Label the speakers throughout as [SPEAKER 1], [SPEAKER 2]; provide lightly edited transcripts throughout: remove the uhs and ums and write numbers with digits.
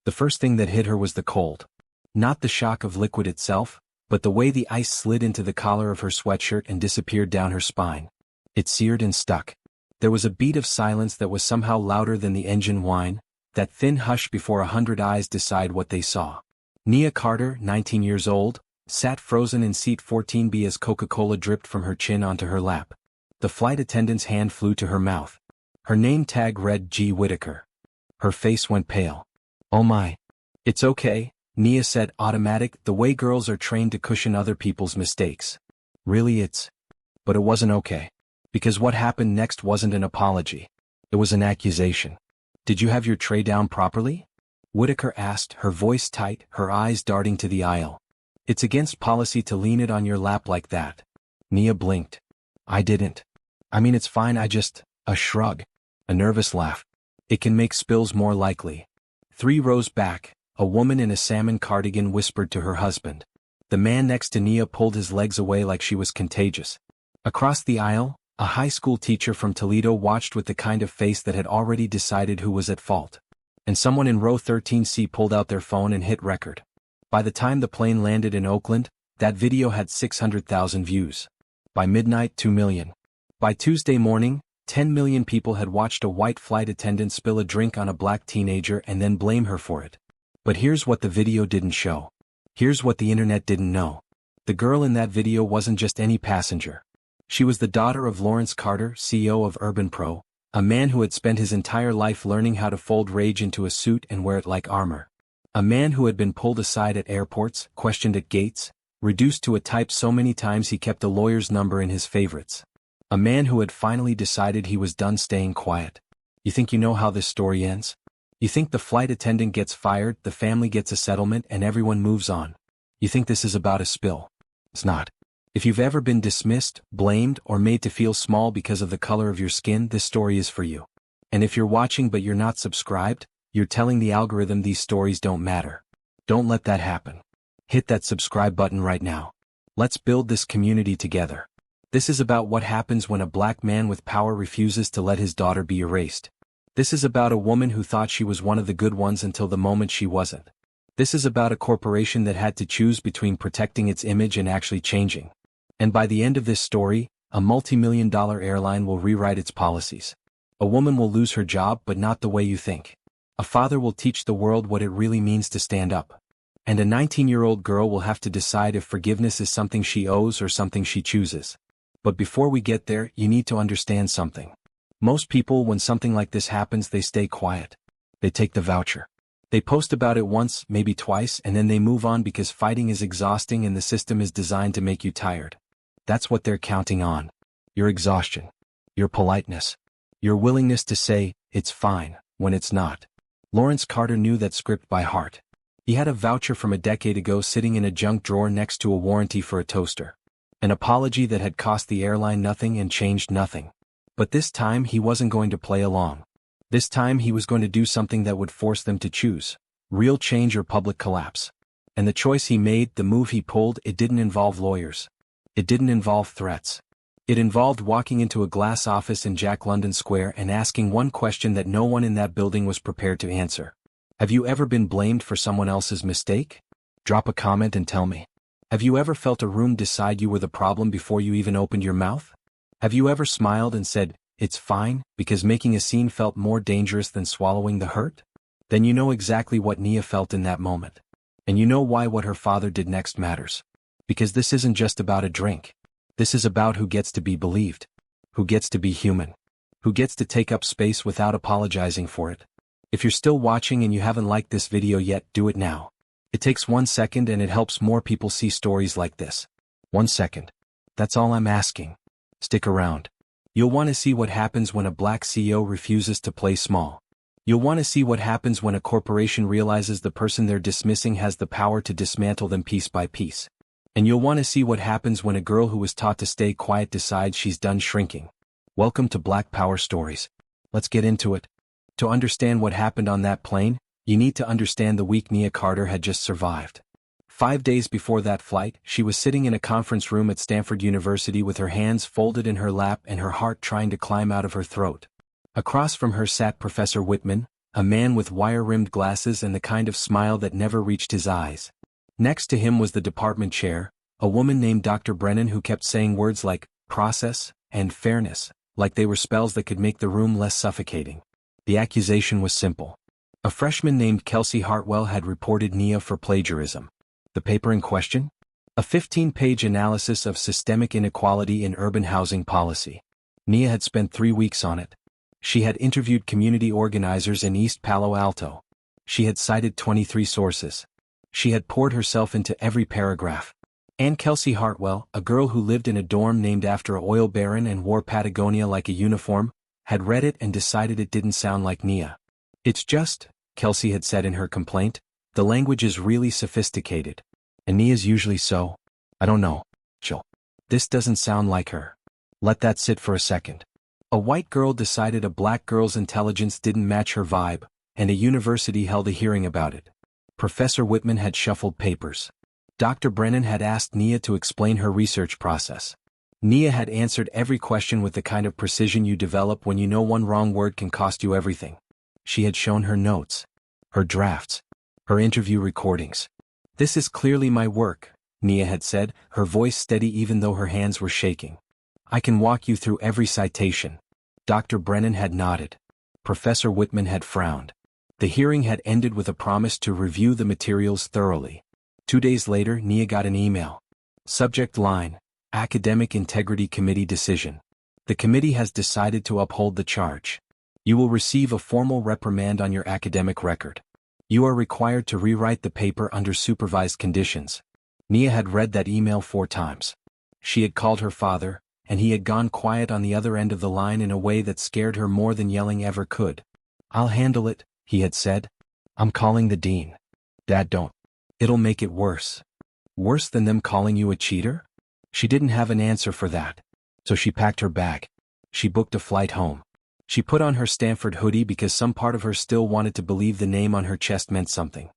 [SPEAKER 1] The first thing that hit her was the cold. Not the shock of liquid itself, but the way the ice slid into the collar of her sweatshirt and disappeared down her spine. It seared and stuck. There was a beat of silence that was somehow louder than the engine whine, that thin hush before 100 eyes decide what they saw. Nia Carter, 19 years old, sat frozen in seat 14B as Coca-Cola dripped from her chin onto her lap. The flight attendant's hand flew to her mouth. Her name tag read G. Whitaker. Her face went pale. "Oh my. It's okay," Nia said, automatic, the way girls are trained to cushion other people's mistakes. "Really But it wasn't okay. Because what happened next wasn't an apology. It was an accusation. "Did you have your tray down properly?" Whitaker asked, her voice tight, her eyes darting to the aisle. "It's against policy to lean it on your lap like that." Nia blinked. "I didn't. I mean, it's fine, a shrug. A nervous laugh. "It can make spills more likely." 3 rows back, a woman in a salmon cardigan whispered to her husband. The man next to Nia pulled his legs away like she was contagious. Across the aisle, a high school teacher from Toledo watched with the kind of face that had already decided who was at fault. And someone in row 13C pulled out their phone and hit record. By the time the plane landed in Oakland, that video had 600,000 views. By midnight, 2 million. By Tuesday morning, 10 million people had watched a white flight attendant spill a drink on a black teenager and then blame her for it. But here's what the video didn't show. Here's what the internet didn't know. The girl in that video wasn't just any passenger. She was the daughter of Lawrence Carter, CEO of Urban Pro, a man who had spent his entire life learning how to fold rage into a suit and wear it like armor. A man who had been pulled aside at airports, questioned at gates, reduced to a type so many times he kept a lawyer's number in his favorites. A man who had finally decided he was done staying quiet. You think you know how this story ends? You think the flight attendant gets fired, the family gets a settlement, and everyone moves on. You think this is about a spill. It's not. If you've ever been dismissed, blamed, or made to feel small because of the color of your skin, this story is for you. And if you're watching but you're not subscribed, you're telling the algorithm these stories don't matter. Don't let that happen. Hit that subscribe button right now. Let's build this community together. This is about what happens when a black man with power refuses to let his daughter be erased. This is about a woman who thought she was one of the good ones until the moment she wasn't. This is about a corporation that had to choose between protecting its image and actually changing. And by the end of this story, a multi-million-dollar airline will rewrite its policies. A woman will lose her job, but not the way you think. A father will teach the world what it really means to stand up. And a 19-year-old girl will have to decide if forgiveness is something she owes or something she chooses. But before we get there, you need to understand something. Most people, when something like this happens, they stay quiet. They take the voucher. They post about it once, maybe twice, and then they move on because fighting is exhausting and the system is designed to make you tired. That's what they're counting on. Your exhaustion. Your politeness. Your willingness to say, "It's fine," when it's not. Lawrence Carter knew that script by heart. He had a voucher from a decade ago sitting in a junk drawer next to a warranty for a toaster. An apology that had cost the airline nothing and changed nothing. But this time he wasn't going to play along. This time he was going to do something that would force them to choose. Real change or public collapse. And the choice he made, the move he pulled, it didn't involve lawyers. It didn't involve threats. It involved walking into a glass office in Jack London Square and asking one question that no one in that building was prepared to answer. Have you ever been blamed for someone else's mistake? Drop a comment and tell me. Have you ever felt a room decide you were the problem before you even opened your mouth? Have you ever smiled and said, "It's fine," because making a scene felt more dangerous than swallowing the hurt? Then you know exactly what Nia felt in that moment. And you know why what her father did next matters. Because this isn't just about a drink. This is about who gets to be believed. Who gets to be human. Who gets to take up space without apologizing for it. If you're still watching and you haven't liked this video yet, do it now. It takes 1 second and it helps more people see stories like this. 1 second. That's all I'm asking. Stick around. You'll want to see what happens when a black CEO refuses to play small. You'll want to see what happens when a corporation realizes the person they're dismissing has the power to dismantle them piece by piece. And you'll want to see what happens when a girl who was taught to stay quiet decides she's done shrinking. Welcome to Black Power Stories. Let's get into it. To understand what happened on that plane, you need to understand the week Nia Carter had just survived. 5 days before that flight, she was sitting in a conference room at Stanford University with her hands folded in her lap and her heart trying to climb out of her throat. Across from her sat Professor Whitman, a man with wire-rimmed glasses and the kind of smile that never reached his eyes. Next to him was the department chair, a woman named Dr. Brennan who kept saying words like process and fairness, like they were spells that could make the room less suffocating. The accusation was simple. A freshman named Kelsey Hartwell had reported Nia for plagiarism. The paper in question? A 15-page analysis of systemic inequality in urban housing policy. Nia had spent 3 weeks on it. She had interviewed community organizers in East Palo Alto. She had cited 23 sources. She had poured herself into every paragraph. And Kelsey Hartwell, a girl who lived in a dorm named after an oil baron and wore Patagonia like a uniform, had read it and decided it didn't sound like Nia. "It's just," Kelsey had said in her complaint, "the language is really sophisticated. And Nia's usually so. I don't know. Chill. This doesn't sound like her. Let that sit for a second." A white girl decided a black girl's intelligence didn't match her vibe, and a university held a hearing about it. Professor Whitman had shuffled papers. Dr. Brennan had asked Nia to explain her research process. Nia had answered every question with the kind of precision you develop when you know one wrong word can cost you everything. She had shown her notes, her drafts, her interview recordings. "This is clearly my work," Nia had said, her voice steady even though her hands were shaking. "I can walk you through every citation." Dr. Brennan had nodded. Professor Whitman had frowned. The hearing had ended with a promise to review the materials thoroughly. 2 days later, Nia got an email. Subject line: Academic Integrity Committee decision. The committee has decided to uphold the charge. You will receive a formal reprimand on your academic record. You are required to rewrite the paper under supervised conditions. Nia had read that email 4 times. She had called her father, and he had gone quiet on the other end of the line in a way that scared her more than yelling ever could. "I'll handle it," he had said. "I'm calling the dean." "Dad, don't. It'll make it worse." "Worse than them calling you a cheater?" She didn't have an answer for that. So she packed her bag. She booked a flight home. She put on her Stanford hoodie because some part of her still wanted to believe the name on her chest meant something.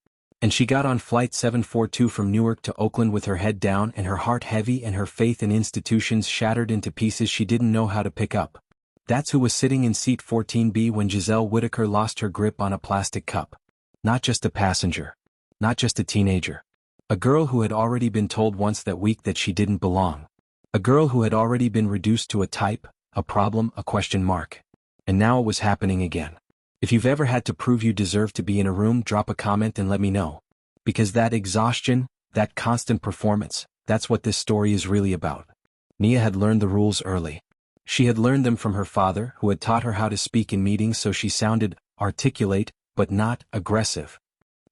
[SPEAKER 1] And she got on Flight 742 from Newark to Oakland with her head down and her heart heavy and her faith in institutions shattered into pieces she didn't know how to pick up. That's who was sitting in seat 14B when Giselle Whitaker lost her grip on a plastic cup. Not just a passenger. Not just a teenager. A girl who had already been told once that week that she didn't belong. A girl who had already been reduced to a type, a problem, a question mark. And now it was happening again. If you've ever had to prove you deserve to be in a room, drop a comment and let me know. Because that exhaustion, that constant performance, that's what this story is really about. Nia had learned the rules early. She had learned them from her father, who had taught her how to speak in meetings so she sounded articulate, but not aggressive.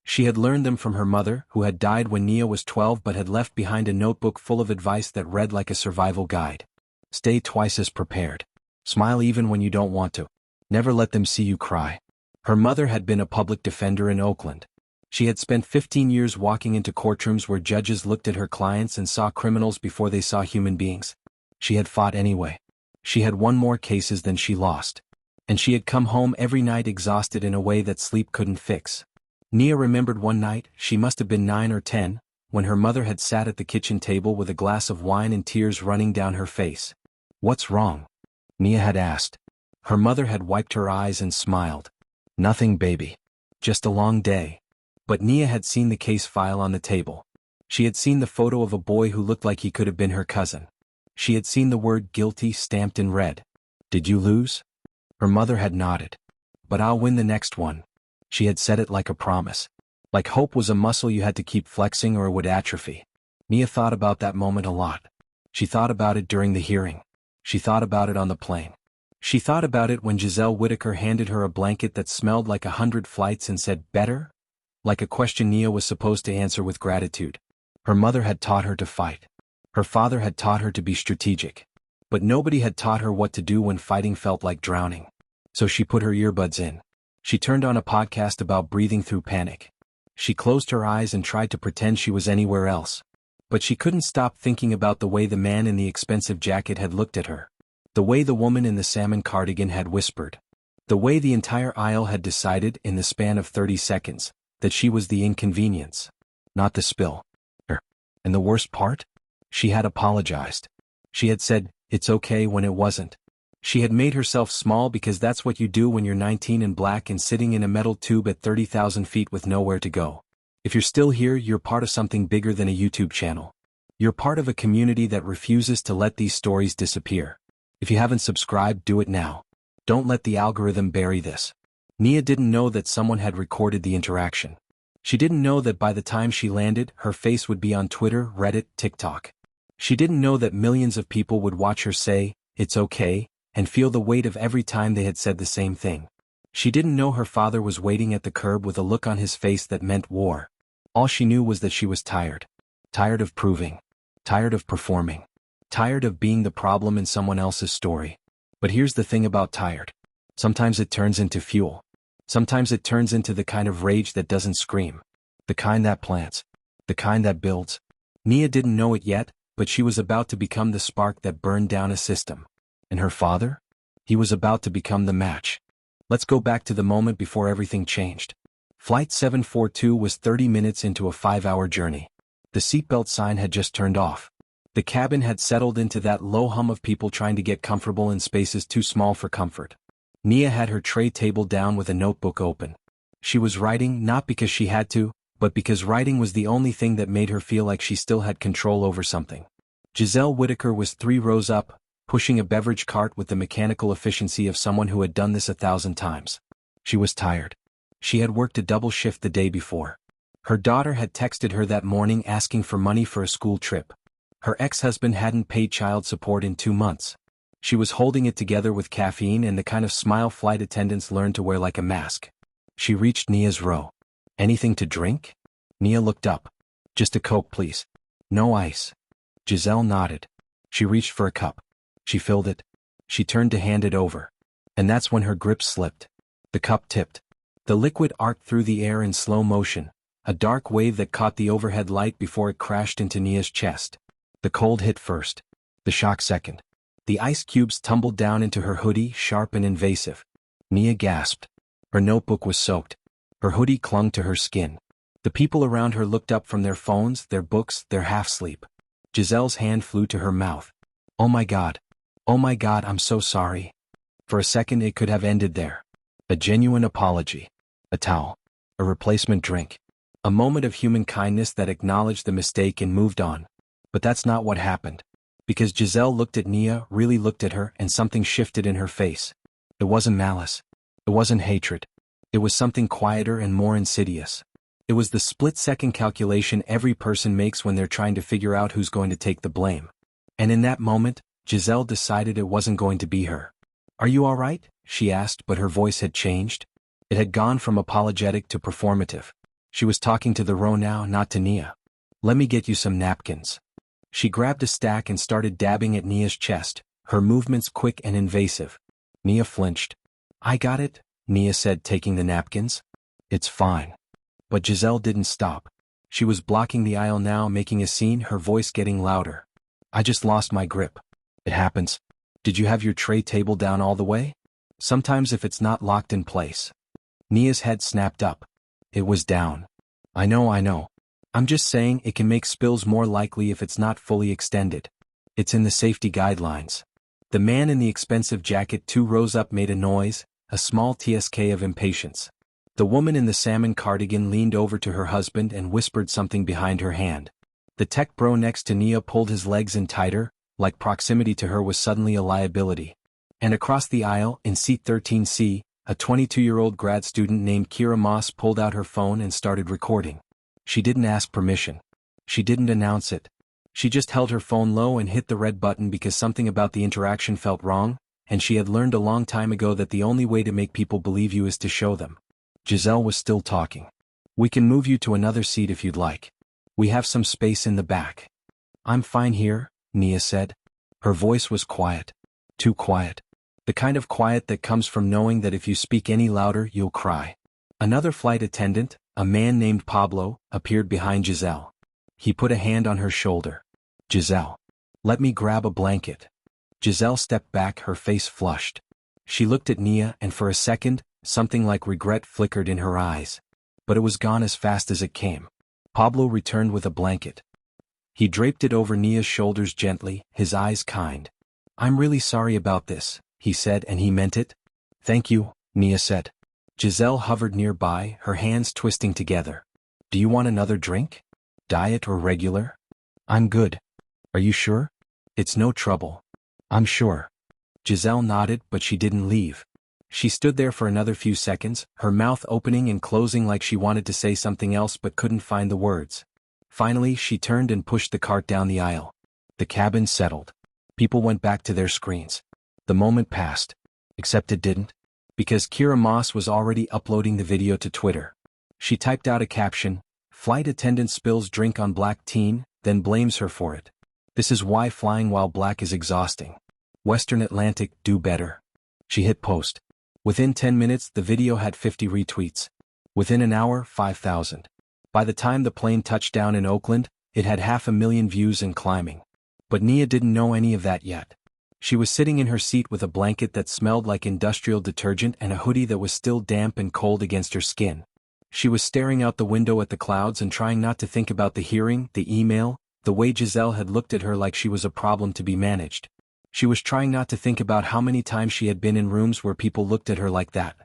[SPEAKER 1] She had learned them from her mother, who had died when Nia was 12 but had left behind a notebook full of advice that read like a survival guide. Stay twice as prepared. Smile even when you don't want to. Never let them see you cry. Her mother had been a public defender in Oakland. She had spent 15 years walking into courtrooms where judges looked at her clients and saw criminals before they saw human beings. She had fought anyway. She had won more cases than she lost. And she had come home every night exhausted in a way that sleep couldn't fix. Nia remembered one night, she must have been 9 or 10, when her mother had sat at the kitchen table with a glass of wine and tears running down her face. "What's wrong?" Nia had asked. Her mother had wiped her eyes and smiled. "Nothing, baby. Just a long day." But Nia had seen the case file on the table. She had seen the photo of a boy who looked like he could have been her cousin. She had seen the word guilty stamped in red. "Did you lose?" Her mother had nodded. "But I'll win the next one." She had said it like a promise. Like hope was a muscle you had to keep flexing or it would atrophy. Nia thought about that moment a lot. She thought about it during the hearing. She thought about it on the plane. She thought about it when Giselle Whitaker handed her a blanket that smelled like 100 flights and said, "Better?" Like a question Nia was supposed to answer with gratitude. Her mother had taught her to fight. Her father had taught her to be strategic. But nobody had taught her what to do when fighting felt like drowning. So she put her earbuds in. She turned on a podcast about breathing through panic. She closed her eyes and tried to pretend she was anywhere else. But she couldn't stop thinking about the way the man in the expensive jacket had looked at her. The way the woman in the salmon cardigan had whispered. The way the entire aisle had decided, in the span of 30 seconds, that she was the inconvenience, not the spill. And the worst part? She had apologized. She had said, "It's okay," when it wasn't. She had made herself small because that's what you do when you're 19 and black and sitting in a metal tube at 30,000 feet with nowhere to go. If you're still here, you're part of something bigger than a YouTube channel. You're part of a community that refuses to let these stories disappear. If you haven't subscribed, do it now. Don't let the algorithm bury this. Nia didn't know that someone had recorded the interaction. She didn't know that by the time she landed, her face would be on Twitter, Reddit, TikTok. She didn't know that millions of people would watch her say, "It's okay," and feel the weight of every time they had said the same thing. She didn't know her father was waiting at the curb with a look on his face that meant war. All she knew was that she was tired. Tired of proving. Tired of performing. Tired of being the problem in someone else's story. But here's the thing about tired. Sometimes it turns into fuel. Sometimes it turns into the kind of rage that doesn't scream. The kind that plants. The kind that builds. Nia didn't know it yet, but she was about to become the spark that burned down a system. And her father? He was about to become the match. Let's go back to the moment before everything changed. Flight 742 was 30 minutes into a 5-hour journey. The seatbelt sign had just turned off. The cabin had settled into that low hum of people trying to get comfortable in spaces too small for comfort. Nia had her tray table down with a notebook open. She was writing not because she had to, but because writing was the only thing that made her feel like she still had control over something. Giselle Whitaker was 3 rows up, pushing a beverage cart with the mechanical efficiency of someone who had done this 1,000 times. She was tired. She had worked a double shift the day before. Her daughter had texted her that morning asking for money for a school trip. Her ex-husband hadn't paid child support in 2 months. She was holding it together with caffeine and the kind of smile flight attendants learn to wear like a mask. She reached Nia's row. "Anything to drink?" Nia looked up. "Just a Coke, please. No ice." Giselle nodded. She reached for a cup. She filled it. She turned to hand it over. And that's when her grip slipped. The cup tipped. The liquid arced through the air in slow motion, a dark wave that caught the overhead light before it crashed into Nia's chest. The cold hit first. The shock second. The ice cubes tumbled down into her hoodie, sharp and invasive. Nia gasped. Her notebook was soaked. Her hoodie clung to her skin. The people around her looked up from their phones, their books, their half-sleep. Giselle's hand flew to her mouth. "Oh my God. Oh my God, I'm so sorry." For a second it could have ended there. A genuine apology. A towel. A replacement drink. A moment of human kindness that acknowledged the mistake and moved on. But that's not what happened. Because Giselle looked at Nia, really looked at her, and something shifted in her face. It wasn't malice. It wasn't hatred. It was something quieter and more insidious. It was the split-second calculation every person makes when they're trying to figure out who's going to take the blame. And in that moment, Giselle decided it wasn't going to be her. "Are you all right?" she asked, but her voice had changed. It had gone from apologetic to performative. She was talking to the row now, not to Nia. "Let me get you some napkins." She grabbed a stack and started dabbing at Nia's chest, her movements quick and invasive. Nia flinched. "I got it," Nia said, taking the napkins. "It's fine." But Giselle didn't stop. She was blocking the aisle now, making a scene, her voice getting louder. "I just lost my grip. It happens. Did you have your tray table down all the way? Sometimes if it's not locked in place." Nia's head snapped up. "It was down. I know. I'm just saying it can make spills more likely if it's not fully extended. It's in the safety guidelines." The man in the expensive jacket 2 rows up made a noise, a small TSK of impatience. The woman in the salmon cardigan leaned over to her husband and whispered something behind her hand. The tech bro next to Nia pulled his legs in tighter, like proximity to her was suddenly a liability. And across the aisle, in seat 13C, a 22-year-old grad student named Kira Moss pulled out her phone and started recording. She didn't ask permission. She didn't announce it. She just held her phone low and hit the red button because something about the interaction felt wrong, and she had learned a long time ago that the only way to make people believe you is to show them. Giselle was still talking. "We can move you to another seat if you'd like. We have some space in the back." "I'm fine here," Nia said. Her voice was quiet. Too quiet. The kind of quiet that comes from knowing that if you speak any louder, you'll cry. Another flight attendant, a man named Pablo, appeared behind Giselle. He put a hand on her shoulder. "Giselle. Let me grab a blanket." Giselle stepped back, her face flushed. She looked at Nia and for a second, something like regret flickered in her eyes. But it was gone as fast as it came. Pablo returned with a blanket. He draped it over Nia's shoulders gently, his eyes kind. "I'm really sorry about this," he said, and he meant it. Thank you, Nia said. Giselle hovered nearby, her hands twisting together. Do you want another drink? Diet or regular? I'm good. Are you sure? It's no trouble. I'm sure. Giselle nodded, but she didn't leave. She stood there for another few seconds, her mouth opening and closing like she wanted to say something else but couldn't find the words. Finally, she turned and pushed the cart down the aisle. The cabin settled. People went back to their screens. The moment passed. Except it didn't. Because Kira Moss was already uploading the video to Twitter. She typed out a caption, "Flight attendant spills drink on black teen, then blames her for it. This is why flying while black is exhausting. Western Atlantic, do better." She hit post. Within 10 minutes, the video had 50 retweets. Within an hour, 5,000. By the time the plane touched down in Oakland, it had 500,000 views and climbing. But Nia didn't know any of that yet. She was sitting in her seat with a blanket that smelled like industrial detergent and a hoodie that was still damp and cold against her skin. She was staring out the window at the clouds and trying not to think about the hearing, the email, the way Giselle had looked at her like she was a problem to be managed. She was trying not to think about how many times she had been in rooms where people looked at her like that.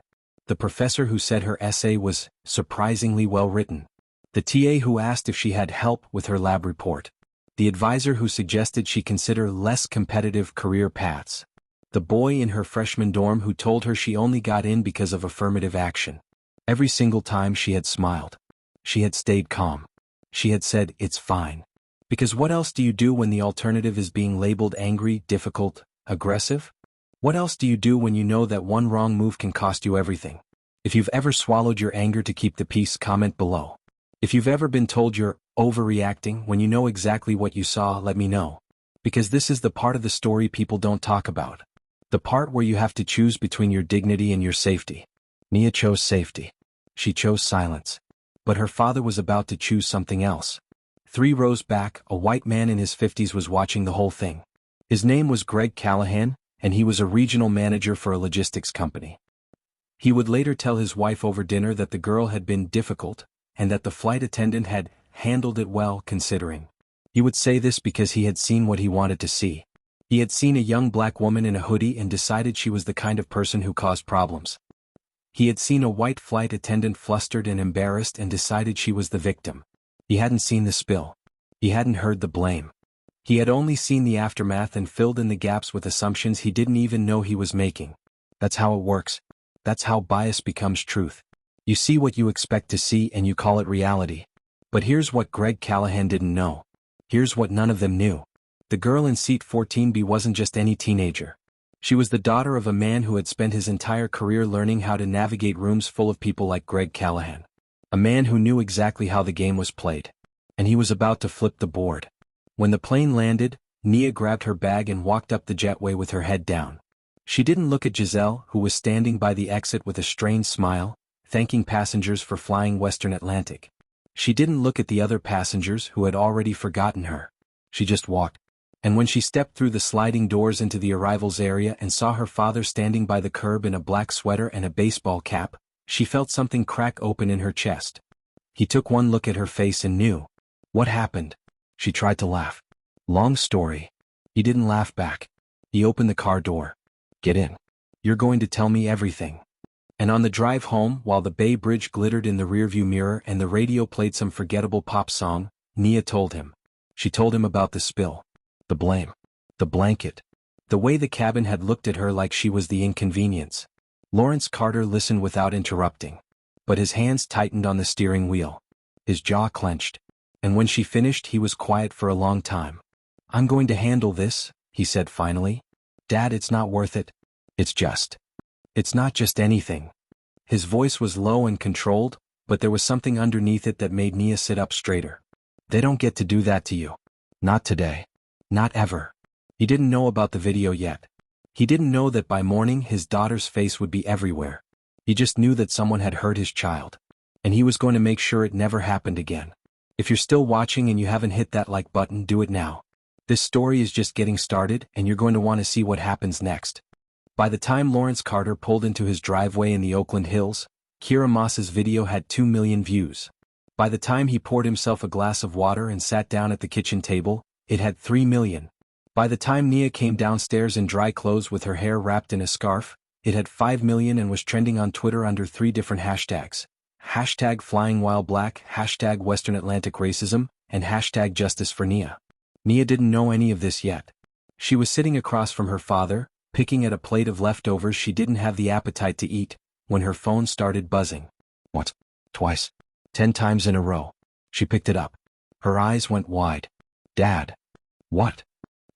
[SPEAKER 1] The professor who said her essay was surprisingly well written. The TA who asked if she had help with her lab report. The advisor who suggested she consider less competitive career paths. The boy in her freshman dorm who told her she only got in because of affirmative action. Every single time she had smiled. She had stayed calm. She had said, "It's fine." Because what else do you do when the alternative is being labeled angry, difficult, aggressive? What else do you do when you know that one wrong move can cost you everything? If you've ever swallowed your anger to keep the peace, comment below. If you've ever been told you're overreacting when you know exactly what you saw, let me know. Because this is the part of the story people don't talk about. The part where you have to choose between your dignity and your safety. Nia chose safety. She chose silence. But her father was about to choose something else. 3 rows back, a white man in his 50s was watching the whole thing. His name was Greg Callahan, and he was a regional manager for a logistics company. He would later tell his wife over dinner that the girl had been difficult, and that the flight attendant had handled it well considering. He would say this because he had seen what he wanted to see. He had seen a young black woman in a hoodie and decided she was the kind of person who caused problems. He had seen a white flight attendant flustered and embarrassed and decided she was the victim. He hadn't seen the spill. He hadn't heard the blame. He had only seen the aftermath and filled in the gaps with assumptions he didn't even know he was making. That's how it works. That's how bias becomes truth. You see what you expect to see and you call it reality. But here's what Greg Callahan didn't know. Here's what none of them knew. The girl in seat 14B wasn't just any teenager. She was the daughter of a man who had spent his entire career learning how to navigate rooms full of people like Greg Callahan. A man who knew exactly how the game was played. And he was about to flip the board. When the plane landed, Nia grabbed her bag and walked up the jetway with her head down. She didn't look at Giselle, who was standing by the exit with a strained smile, thanking passengers for flying Western Atlantic. She didn't look at the other passengers who had already forgotten her. She just walked. And when she stepped through the sliding doors into the arrivals area and saw her father standing by the curb in a black sweater and a baseball cap, she felt something crack open in her chest. He took one look at her face and knew. What happened? She tried to laugh. Long story. He didn't laugh back. He opened the car door. Get in. You're going to tell me everything. And on the drive home, while the Bay Bridge glittered in the rearview mirror and the radio played some forgettable pop song, Nia told him. She told him about the spill. The blame. The blanket. The way the cabin had looked at her like she was the inconvenience. Lawrence Carter listened without interrupting. But his hands tightened on the steering wheel. His jaw clenched. And when she finished, he was quiet for a long time. I'm going to handle this, he said finally. Dad, it's not worth it. It's not just anything. His voice was low and controlled, but there was something underneath it that made Nia sit up straighter. They don't get to do that to you. Not today. Not ever. He didn't know about the video yet. He didn't know that by morning his daughter's face would be everywhere. He just knew that someone had hurt his child. And he was going to make sure it never happened again. If you're still watching and you haven't hit that like button, do it now. This story is just getting started and you're going to want to see what happens next. By the time Lawrence Carter pulled into his driveway in the Oakland Hills, Kira Moss's video had 2 million views. By the time he poured himself a glass of water and sat down at the kitchen table, it had 3 million. By the time Nia came downstairs in dry clothes with her hair wrapped in a scarf, it had 5 million and was trending on Twitter under 3 different hashtags. Hashtag flying while black, hashtag Western Atlantic racism, and hashtag justice for Nia. Nia didn't know any of this yet. She was sitting across from her father, picking at a plate of leftovers she didn't have the appetite to eat, when her phone started buzzing. Once, twice, 10 times in a row. She picked it up. Her eyes went wide. Dad. What?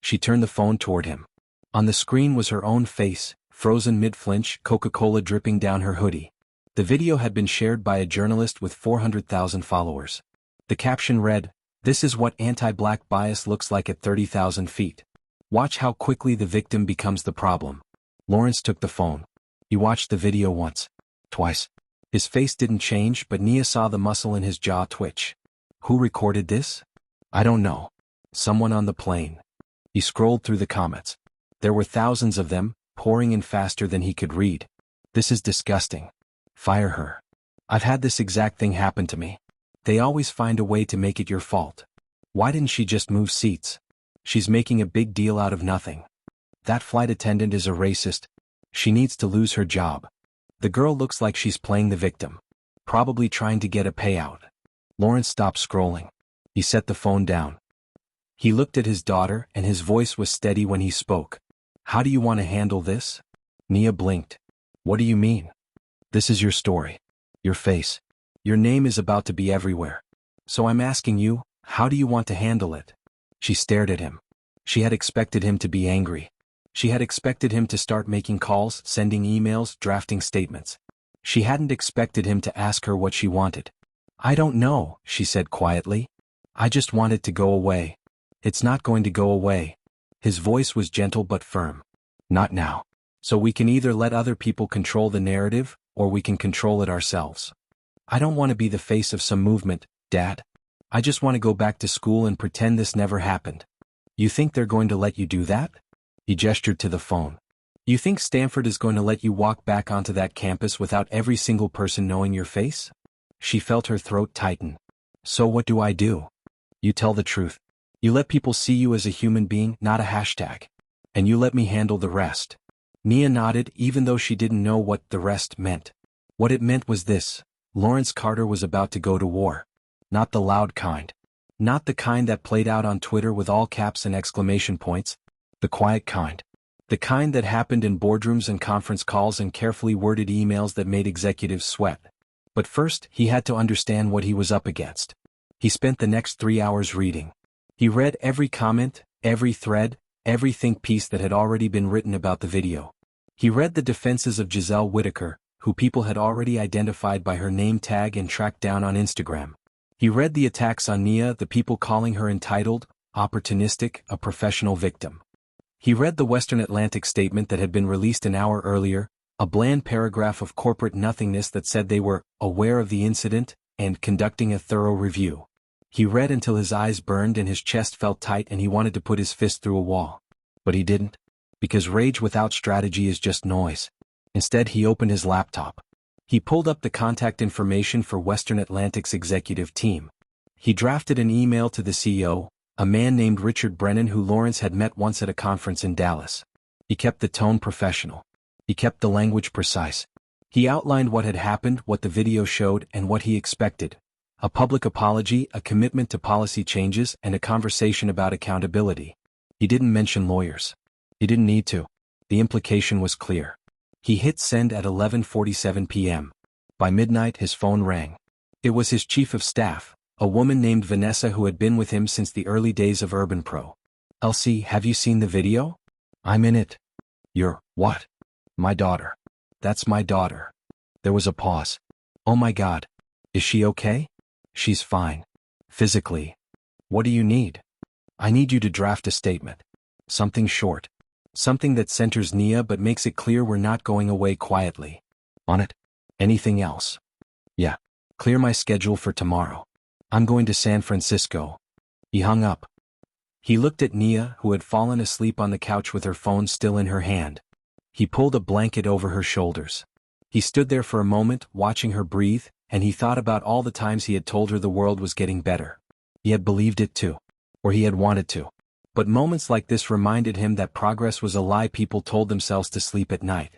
[SPEAKER 1] She turned the phone toward him. On the screen was her own face, frozen mid-flinch, Coca-Cola dripping down her hoodie. The video had been shared by a journalist with 400,000 followers. The caption read, "This is what anti-black bias looks like at 30,000 feet. Watch how quickly the victim becomes the problem." Lawrence took the phone. He watched the video once, twice. His face didn't change, but Nia saw the muscle in his jaw twitch. Who recorded this? I don't know. Someone on the plane. He scrolled through the comments. There were thousands of them, pouring in faster than he could read. This is disgusting. Fire her. I've had this exact thing happen to me. They always find a way to make it your fault. Why didn't she just move seats? She's making a big deal out of nothing. That flight attendant is a racist. She needs to lose her job. The girl looks like she's playing the victim. Probably trying to get a payout. Lawrence stopped scrolling. He set the phone down. He looked at his daughter, and his voice was steady when he spoke. How do you want to handle this? Nia blinked. What do you mean? This is your story. Your face. Your name is about to be everywhere. So I'm asking you, how do you want to handle it? She stared at him. She had expected him to be angry. She had expected him to start making calls, sending emails, drafting statements. She hadn't expected him to ask her what she wanted. I don't know, she said quietly. I just want it to go away. It's not going to go away. His voice was gentle but firm. Not now. So we can either let other people control the narrative, or we can control it ourselves. I don't want to be the face of some movement, Dad. I just want to go back to school and pretend this never happened. You think they're going to let you do that? He gestured to the phone. You think Stanford is going to let you walk back onto that campus without every single person knowing your face? She felt her throat tighten. So what do I do? You tell the truth. You let people see you as a human being, not a hashtag. And you let me handle the rest. Nia nodded, even though she didn't know what the rest meant. What it meant was this: Lawrence Carter was about to go to war. Not the loud kind. Not the kind that played out on Twitter with all caps and exclamation points. The quiet kind. The kind that happened in boardrooms and conference calls and carefully worded emails that made executives sweat. But first, he had to understand what he was up against. He spent the next 3 hours reading. He read every comment, every thread, every think piece that had already been written about the video. He read the defenses of Giselle Whitaker, who people had already identified by her name tag and tracked down on Instagram. He read the attacks on Nia, the people calling her entitled, opportunistic, a professional victim. He read the Western Atlantic statement that had been released an hour earlier, a bland paragraph of corporate nothingness that said they were aware of the incident and conducting a thorough review. He read until his eyes burned and his chest felt tight and he wanted to put his fist through a wall. But he didn't. Because rage without strategy is just noise. Instead, he opened his laptop. He pulled up the contact information for Western Atlantic's executive team. He drafted an email to the CEO, a man named Richard Brennan who Lawrence had met once at a conference in Dallas. He kept the tone professional. He kept the language precise. He outlined what had happened, what the video showed, and what he expected. A public apology, a commitment to policy changes, and a conversation about accountability. He didn't mention lawyers. He didn't need to. The implication was clear. He hit send at 11:47 p.m. By midnight his phone rang. It was his chief of staff, a woman named Vanessa who had been with him since the early days of Urban Pro. Elsie, have you seen the video? I'm in it. You're, what? My daughter. That's my daughter. There was a pause. Oh my God. Is she okay? She's fine. Physically. What do you need? I need you to draft a statement. Something short. Something that centers Nia but makes it clear we're not going away quietly. On it? Anything else? Yeah. Clear my schedule for tomorrow. I'm going to San Francisco. He hung up. He looked at Nia, who had fallen asleep on the couch with her phone still in her hand. He pulled a blanket over her shoulders. He stood there for a moment, watching her breathe, and he thought about all the times he had told her the world was getting better. He had believed it too. Or he had wanted to. But moments like this reminded him that progress was a lie people told themselves to sleep at night.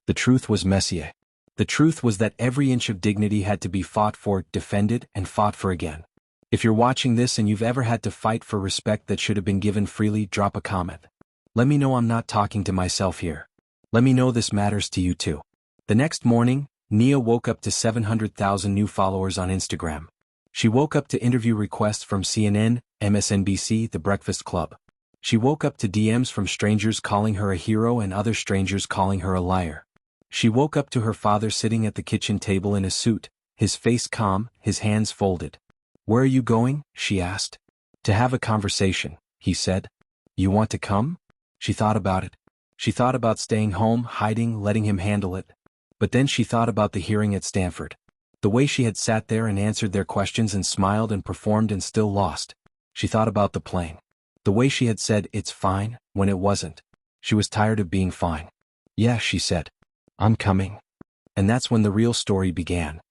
[SPEAKER 1] The truth was messier. The truth was that every inch of dignity had to be fought for, defended, and fought for again. If you're watching this and you've ever had to fight for respect that should have been given freely, drop a comment. Let me know I'm not talking to myself here. Let me know this matters to you too. The next morning, Nia woke up to 700,000 new followers on Instagram. She woke up to interview requests from CNN, MSNBC, The Breakfast Club. She woke up to DMs from strangers calling her a hero and other strangers calling her a liar. She woke up to her father sitting at the kitchen table in a suit, his face calm, his hands folded. "Where are you going?" she asked. "To have a conversation," he said. "You want to come?" She thought about it. She thought about staying home, hiding, letting him handle it. But then she thought about the hearing at Stanford. The way she had sat there and answered their questions and smiled and performed and still lost. She thought about the plane. The way she had said, "It's fine," when it wasn't. She was tired of being fine. "Yeah," she said. "I'm coming." And that's when the real story began.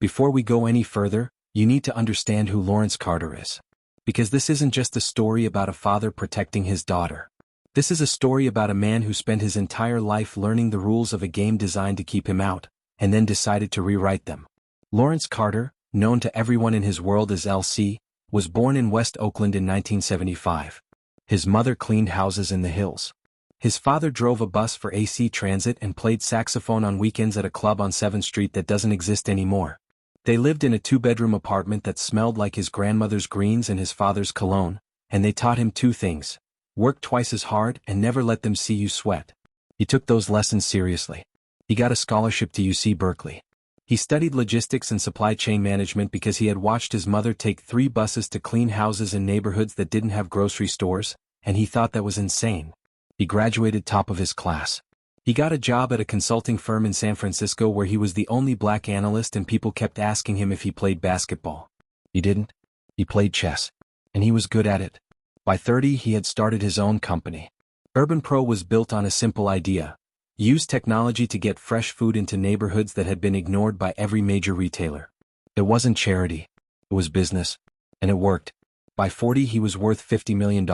[SPEAKER 1] Before we go any further, you need to understand who Lawrence Carter is. Because this isn't just a story about a father protecting his daughter. This is a story about a man who spent his entire life learning the rules of a game designed to keep him out, and then decided to rewrite them. Lawrence Carter, known to everyone in his world as LC, was born in West Oakland in 1975. His mother cleaned houses in the hills. His father drove a bus for AC Transit and played saxophone on weekends at a club on 7th Street that doesn't exist anymore. They lived in a 2-bedroom apartment that smelled like his grandmother's greens and his father's cologne, and they taught him 2 things. Work twice as hard and never let them see you sweat. He took those lessons seriously. He got a scholarship to UC Berkeley. He studied logistics and supply chain management because he had watched his mother take 3 buses to clean houses in neighborhoods that didn't have grocery stores, and he thought that was insane. He graduated top of his class. He got a job at a consulting firm in San Francisco where he was the only black analyst and people kept asking him if he played basketball. He didn't. He played chess. And he was good at it. By 30 he had started his own company. Urban Pro was built on a simple idea. Use technology to get fresh food into neighborhoods that had been ignored by every major retailer. It wasn't charity. It was business. And it worked. By 40 he was worth $50 million.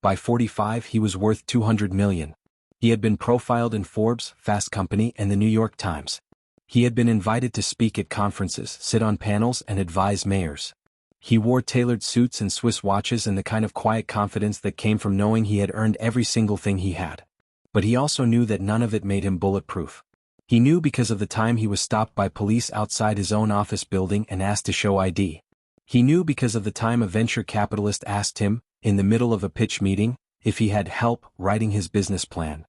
[SPEAKER 1] By 45 he was worth $200 million. He had been profiled in Forbes, Fast Company, and the New York Times. He had been invited to speak at conferences, sit on panels, and advise mayors. He wore tailored suits and Swiss watches and the kind of quiet confidence that came from knowing he had earned every single thing he had. But he also knew that none of it made him bulletproof. He knew because of the time he was stopped by police outside his own office building and asked to show ID. He knew because of the time a venture capitalist asked him, in the middle of a pitch meeting, if he had help writing his business plan.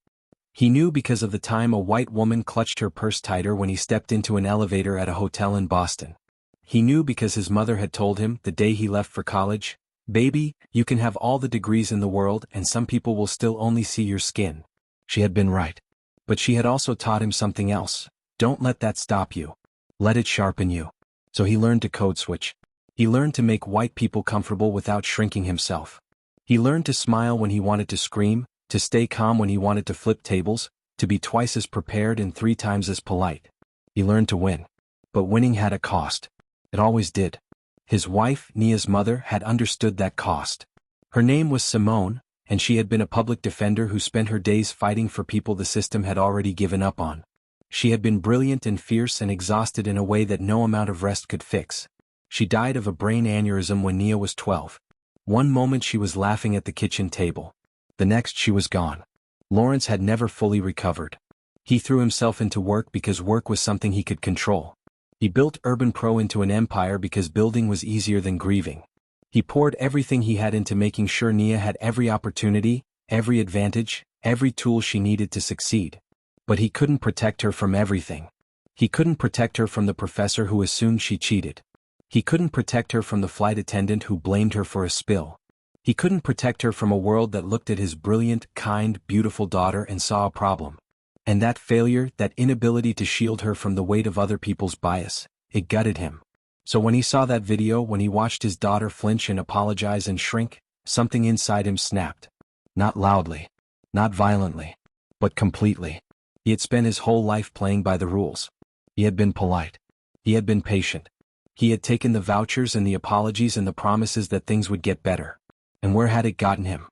[SPEAKER 1] He knew because of the time a white woman clutched her purse tighter when he stepped into an elevator at a hotel in Boston. He knew because his mother had told him, the day he left for college, "Baby, you can have all the degrees in the world and some people will still only see your skin." She had been right. But she had also taught him something else. Don't let that stop you. Let it sharpen you. So he learned to code switch. He learned to make white people comfortable without shrinking himself. He learned to smile when he wanted to scream, to stay calm when he wanted to flip tables, to be twice as prepared and 3 times as polite. He learned to win. But winning had a cost. It always did. His wife, Nia's mother, had understood that cost. Her name was Simone, and she had been a public defender who spent her days fighting for people the system had already given up on. She had been brilliant and fierce and exhausted in a way that no amount of rest could fix. She died of a brain aneurysm when Nia was 12. One moment she was laughing at the kitchen table. The next she was gone. Lawrence had never fully recovered. He threw himself into work because work was something he could control. He built Urban Pro into an empire because building was easier than grieving. He poured everything he had into making sure Nia had every opportunity, every advantage, every tool she needed to succeed. But he couldn't protect her from everything. He couldn't protect her from the professor who assumed she cheated. He couldn't protect her from the flight attendant who blamed her for a spill. He couldn't protect her from a world that looked at his brilliant, kind, beautiful daughter and saw a problem. And that failure, that inability to shield her from the weight of other people's bias, it gutted him. So when he saw that video, when he watched his daughter flinch and apologize and shrink, something inside him snapped. Not loudly. Not violently. But completely. He had spent his whole life playing by the rules. He had been polite. He had been patient. He had taken the vouchers and the apologies and the promises that things would get better. And where had it gotten him?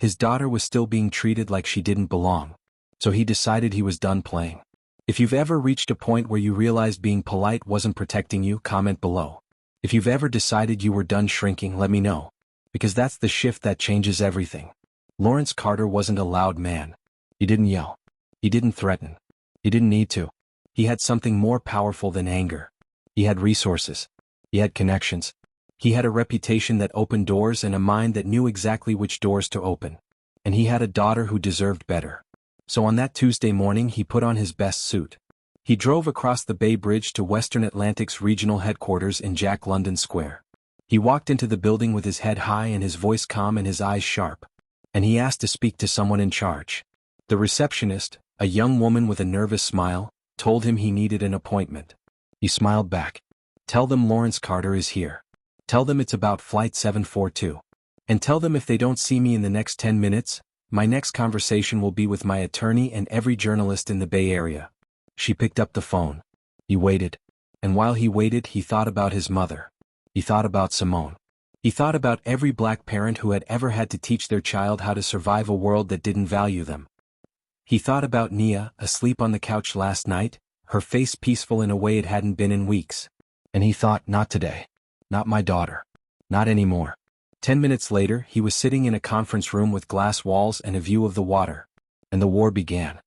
[SPEAKER 1] His daughter was still being treated like she didn't belong. So he decided he was done playing. If you've ever reached a point where you realized being polite wasn't protecting you, comment below. If you've ever decided you were done shrinking, let me know. Because that's the shift that changes everything. Lawrence Carter wasn't a loud man. He didn't yell. He didn't threaten. He didn't need to. He had something more powerful than anger. He had resources. He had connections. He had a reputation that opened doors and a mind that knew exactly which doors to open. And he had a daughter who deserved better. So on that Tuesday morning he put on his best suit. He drove across the Bay Bridge to Western Atlantic's regional headquarters in Jack London Square. He walked into the building with his head high and his voice calm and his eyes sharp. And he asked to speak to someone in charge. The receptionist, a young woman with a nervous smile, told him he needed an appointment. He smiled back. "Tell them Lawrence Carter is here. Tell them it's about Flight 742. And tell them if they don't see me in the next 10 minutes, my next conversation will be with my attorney and every journalist in the Bay Area." She picked up the phone. He waited. And while he waited, he thought about his mother. He thought about Simone. He thought about every black parent who had ever had to teach their child how to survive a world that didn't value them. He thought about Nia, asleep on the couch last night, her face peaceful in a way it hadn't been in weeks. And he thought, not today. Not my daughter. Not anymore. 10 minutes later, he was sitting in a conference room with glass walls and a view of the water. And the war began.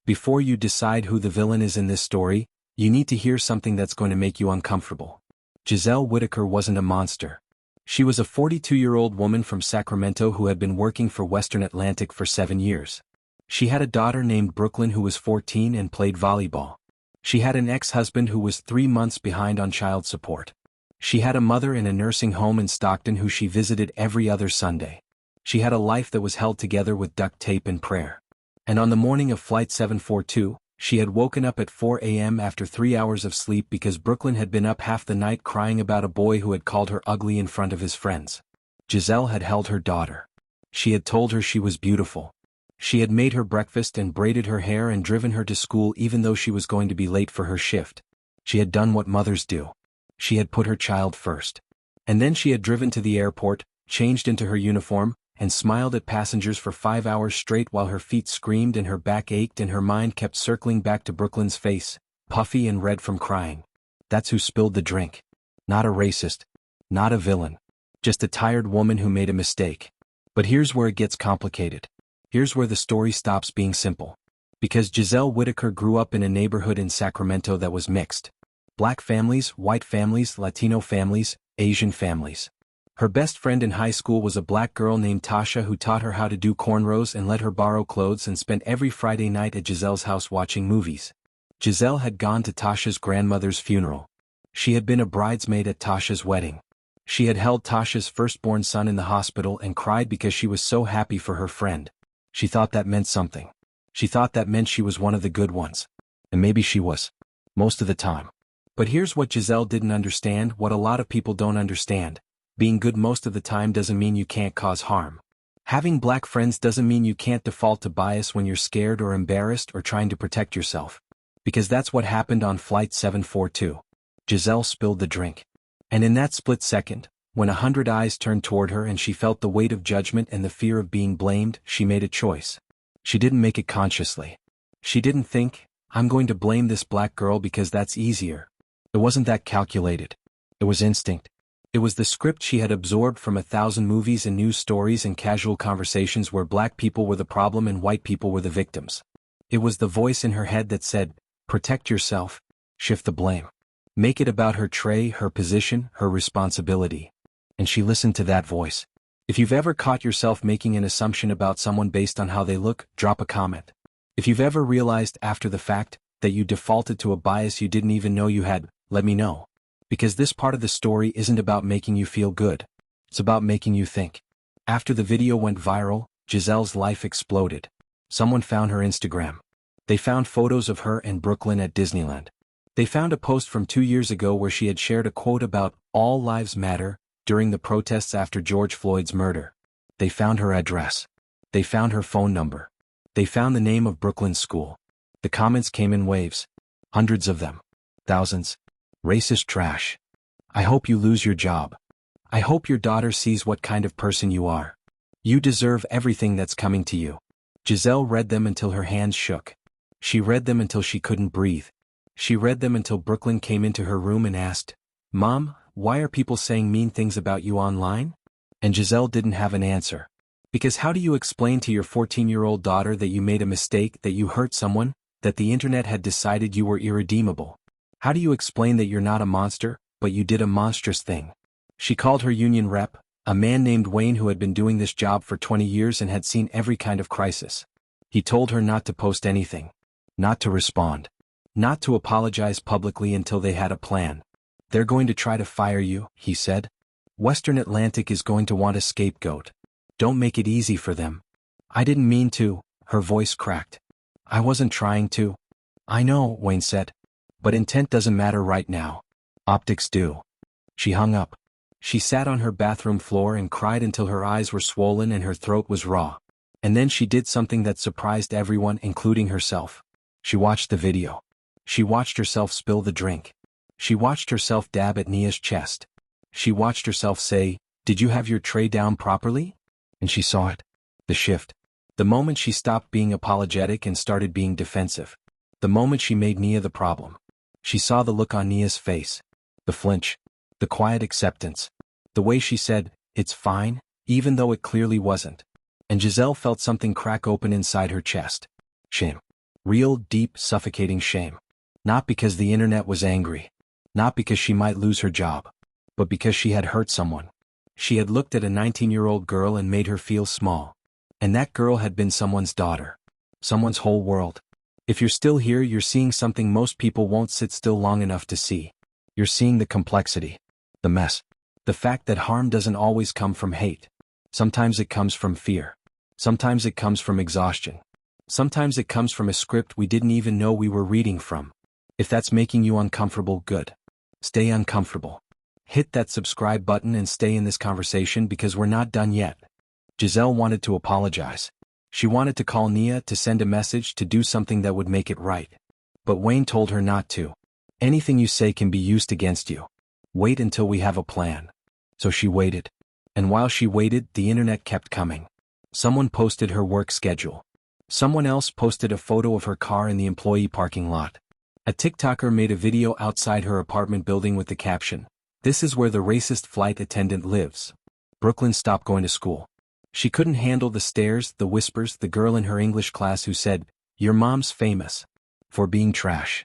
[SPEAKER 1] Before you decide who the villain is in this story, you need to hear something that's going to make you uncomfortable. Giselle Whitaker wasn't a monster. She was a 42-year-old woman from Sacramento who had been working for Western Atlantic for 7 years. She had a daughter named Brooklyn who was 14 and played volleyball. She had an ex-husband who was 3 months behind on child support. She had a mother in a nursing home in Stockton who she visited every other Sunday. She had a life that was held together with duct tape and prayer. And on the morning of Flight 742, she had woken up at 4 a.m. after 3 hours of sleep because Brooklyn had been up half the night crying about a boy who had called her ugly in front of his friends. Giselle had held her daughter. She had told her she was beautiful. She had made her breakfast and braided her hair and driven her to school even though she was going to be late for her shift. She had done what mothers do. She had put her child first. And then she had driven to the airport, changed into her uniform, and smiled at passengers for 5 hours straight while her feet screamed and her back ached and her mind kept circling back to Brooklyn's face, puffy and red from crying. That's who spilled the drink. Not a racist. Not a villain. Just a tired woman who made a mistake. But here's where it gets complicated. Here's where the story stops being simple. Because Giselle Whitaker grew up in a neighborhood in Sacramento that was mixed. Black families, white families, Latino families, Asian families. Her best friend in high school was a black girl named Tasha who taught her how to do cornrows and let her borrow clothes and spent every Friday night at Giselle's house watching movies. Giselle had gone to Tasha's grandmother's funeral. She had been a bridesmaid at Tasha's wedding. She had held Tasha's firstborn son in the hospital and cried because she was so happy for her friend. She thought that meant something. She thought that meant she was one of the good ones. And maybe she was. Most of the time. But here's what Giselle didn't understand, what a lot of people don't understand. Being good most of the time doesn't mean you can't cause harm. Having black friends doesn't mean you can't default to bias when you're scared or embarrassed or trying to protect yourself. Because that's what happened on Flight 742. Giselle spilled the drink. And in that split second, when 100 eyes turned toward her and she felt the weight of judgment and the fear of being blamed, she made a choice. She didn't make it consciously. She didn't think, I'm going to blame this black girl because that's easier. It wasn't that calculated. It was instinct. It was the script she had absorbed from 1,000 movies and news stories and casual conversations where black people were the problem and white people were the victims. It was the voice in her head that said, protect yourself, shift the blame. Make it about her tray, her position, her responsibility. And she listened to that voice. If you've ever caught yourself making an assumption about someone based on how they look, drop a comment. If you've ever realized after the fact that you defaulted to a bias you didn't even know you had, let me know. Because this part of the story isn't about making you feel good. It's about making you think. After the video went viral, Giselle's life exploded. Someone found her Instagram. They found photos of her and Brooklyn at Disneyland. They found a post from 2 years ago where she had shared a quote about all lives matter during the protests after George Floyd's murder. They found her address. They found her phone number. They found the name of Brooklyn's school. The comments came in waves. Hundreds of them. Thousands. Racist trash. I hope you lose your job. I hope your daughter sees what kind of person you are. You deserve everything that's coming to you. Giselle read them until her hands shook. She read them until she couldn't breathe. She read them until Brooklyn came into her room and asked, "Mom, why are people saying mean things about you online?" And Giselle didn't have an answer. Because how do you explain to your 14-year-old daughter that you made a mistake, that you hurt someone, that the internet had decided you were irredeemable? How do you explain that you're not a monster, but you did a monstrous thing? She called her union rep, a man named Wayne who had been doing this job for 20 years and had seen every kind of crisis. He told her not to post anything, not to respond, not to apologize publicly until they had a plan. They're going to try to fire you, he said. Western Atlantic is going to want a scapegoat. Don't make it easy for them. I didn't mean to, her voice cracked. I wasn't trying to. I know, Wayne said. But intent doesn't matter right now. Optics do. She hung up. She sat on her bathroom floor and cried until her eyes were swollen and her throat was raw. And then she did something that surprised everyone, including herself. She watched the video. She watched herself spill the drink. She watched herself dab at Nia's chest. She watched herself say, "Did you have your tray down properly?" And she saw it. The shift. The moment she stopped being apologetic and started being defensive. The moment she made Nia the problem. She saw the look on Nia's face. The flinch. The quiet acceptance. The way she said, "It's fine," even though it clearly wasn't. And Giselle felt something crack open inside her chest. Shame. Real, deep, suffocating shame. Not because the internet was angry. Not because she might lose her job. But because she had hurt someone. She had looked at a 19-year-old girl and made her feel small. And that girl had been someone's daughter. Someone's whole world. If you're still here, you're seeing something most people won't sit still long enough to see. You're seeing the complexity. The mess. The fact that harm doesn't always come from hate. Sometimes it comes from fear. Sometimes it comes from exhaustion. Sometimes it comes from a script we didn't even know we were reading from. If that's making you uncomfortable, good. Stay uncomfortable. Hit that subscribe button and stay in this conversation because we're not done yet. Giselle wanted to apologize. She wanted to call Nia, to send a message, to do something that would make it right. But Wayne told her not to. Anything you say can be used against you. Wait until we have a plan. So she waited. And while she waited, the internet kept coming. Someone posted her work schedule. Someone else posted a photo of her car in the employee parking lot. A TikToker made a video outside her apartment building with the caption, "This is where the racist flight attendant lives." Brooklyn stopped going to school. She couldn't handle the stares, the whispers, the girl in her English class who said, "Your mom's famous for being trash."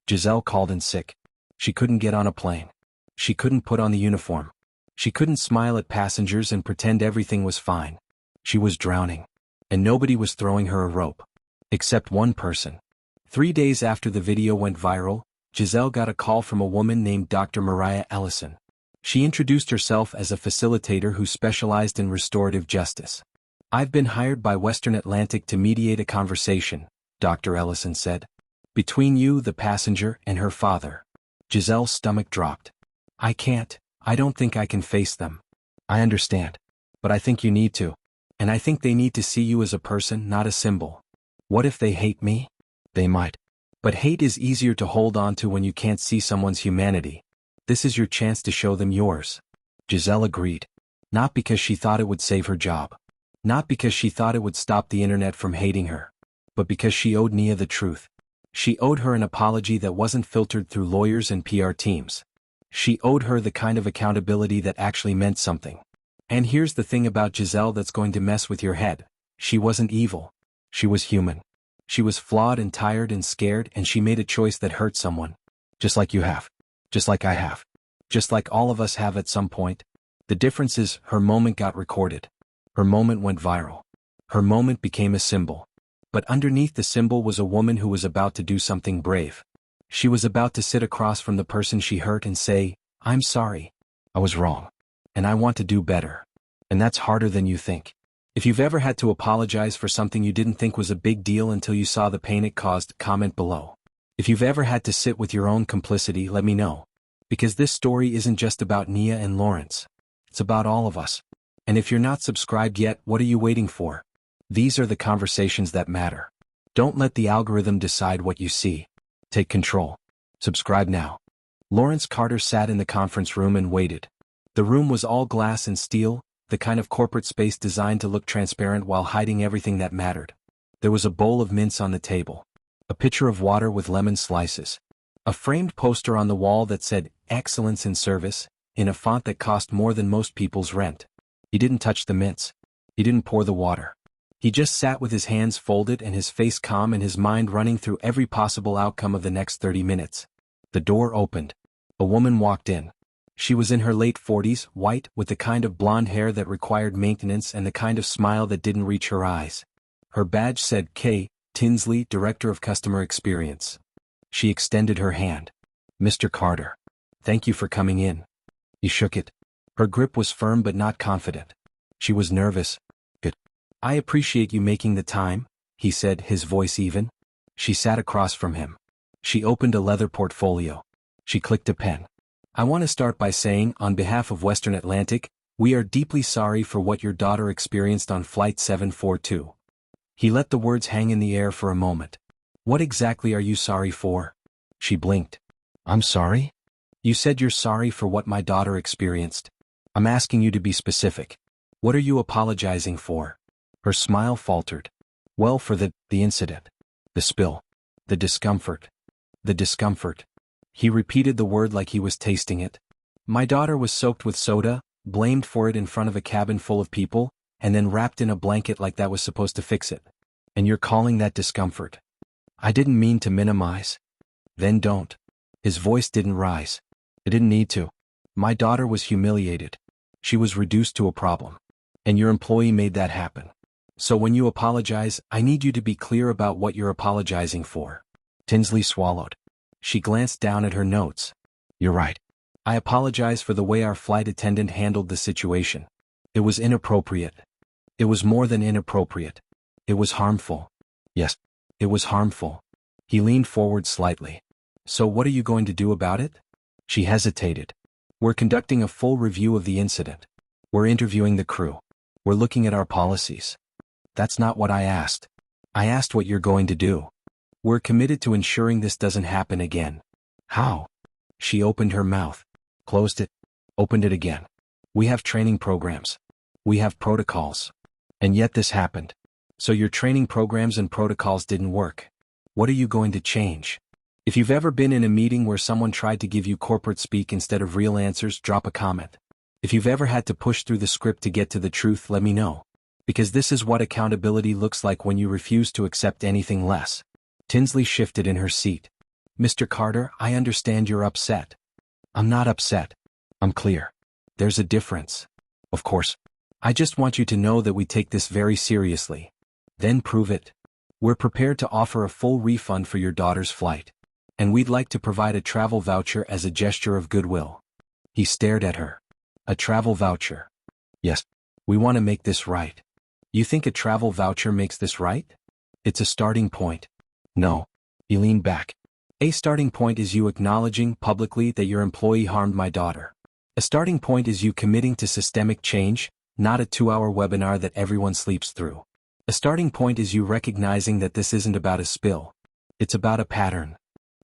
[SPEAKER 1] Giselle called in sick. She couldn't get on a plane. She couldn't put on the uniform. She couldn't smile at passengers and pretend everything was fine. She was drowning. And nobody was throwing her a rope. Except one person. 3 days after the video went viral, Giselle got a call from a woman named Dr. Mariah Ellison. She introduced herself as a facilitator who specialized in restorative justice. "I've been hired by Western Atlantic to mediate a conversation," Dr. Ellison said. "Between you, the passenger, and her father." Giselle's stomach dropped. I don't think I can face them." "I understand. But I think you need to. And I think they need to see you as a person, not a symbol." "What if they hate me?" "They might. But hate is easier to hold on to when you can't see someone's humanity. This is your chance to show them yours." Giselle agreed. Not because she thought it would save her job. Not because she thought it would stop the internet from hating her. But because she owed Nia the truth. She owed her an apology that wasn't filtered through lawyers and PR teams. She owed her the kind of accountability that actually meant something. And here's the thing about Giselle that's going to mess with your head. She wasn't evil. She was human. She was flawed and tired and scared, and she made a choice that hurt someone. Just like you have. Just like I have. Just like all of us have at some point. The difference is, her moment got recorded. Her moment went viral. Her moment became a symbol. But underneath the symbol was a woman who was about to do something brave. She was about to sit across from the person she hurt and say, "I'm sorry. I was wrong. And I want to do better." And that's harder than you think. If you've ever had to apologize for something you didn't think was a big deal until you saw the pain it caused, comment below. If you've ever had to sit with your own complicity, let me know. Because this story isn't just about Nia and Lawrence. It's about all of us. And if you're not subscribed yet, what are you waiting for? These are the conversations that matter. Don't let the algorithm decide what you see. Take control. Subscribe now. Lawrence Carter sat in the conference room and waited. The room was all glass and steel, the kind of corporate space designed to look transparent while hiding everything that mattered. There was a bowl of mints on the table, a pitcher of water with lemon slices, a framed poster on the wall that said, "Excellence in Service," in a font that cost more than most people's rent. He didn't touch the mints. He didn't pour the water. He just sat with his hands folded and his face calm and his mind running through every possible outcome of the next 30 minutes. The door opened. A woman walked in. She was in her late 40s, white, with the kind of blonde hair that required maintenance and the kind of smile that didn't reach her eyes. Her badge said K. Tinsley, Director of Customer Experience. She extended her hand. "Mr. Carter. Thank you for coming in." He shook it. Her grip was firm but not confident. She was nervous. "Good. I appreciate you making the time," he said, his voice even. She sat across from him. She opened a leather portfolio. She clicked a pen. "I want to start by saying, on behalf of Western Atlantic, we are deeply sorry for what your daughter experienced on Flight 742. He let the words hang in the air for a moment. "What exactly are you sorry for?" She blinked. "I'm sorry?" "You said you're sorry for what my daughter experienced. I'm asking you to be specific. What are you apologizing for?" Her smile faltered. "Well, for the incident. The spill. The discomfort. The discomfort." He repeated the word like he was tasting it. "My daughter was soaked with soda, blamed for it in front of a cabin full of people, and then wrapped in a blanket like that was supposed to fix it. And you're calling that discomfort? I didn't mean to minimize." "Then don't." His voice didn't rise. It didn't need to. "My daughter was humiliated. She was reduced to a problem. And your employee made that happen. So when you apologize, I need you to be clear about what you're apologizing for." Tinsley swallowed. She glanced down at her notes. "You're right. I apologize for the way our flight attendant handled the situation. It was inappropriate. It was more than inappropriate. It was harmful." "Yes, it was harmful." He leaned forward slightly. "So what are you going to do about it?" She hesitated. "We're conducting a full review of the incident. We're interviewing the crew. We're looking at our policies." "That's not what I asked. I asked what you're going to do." "We're committed to ensuring this doesn't happen again." "How?" She opened her mouth, closed it, opened it again. "We have training programs. We have protocols. And yet this happened. So your training programs and protocols didn't work. What are you going to change?" If you've ever been in a meeting where someone tried to give you corporate speak instead of real answers, drop a comment. If you've ever had to push through the script to get to the truth, let me know. Because this is what accountability looks like when you refuse to accept anything less. Tinsley shifted in her seat. "Mr. Carter, I understand you're upset." "I'm not upset. I'm clear. There's a difference." "Of course. I just want you to know that we take this very seriously." "Then prove it." "We're prepared to offer a full refund for your daughter's flight. And we'd like to provide a travel voucher as a gesture of goodwill." He stared at her. "A travel voucher?" "Yes. We want to make this right." "You think a travel voucher makes this right?" "It's a starting point." "No." He leaned back. "A starting point is you acknowledging publicly that your employee harmed my daughter. A starting point is you committing to systemic change, not a 2-hour webinar that everyone sleeps through. A starting point is you recognizing that this isn't about a spill. It's about a pattern."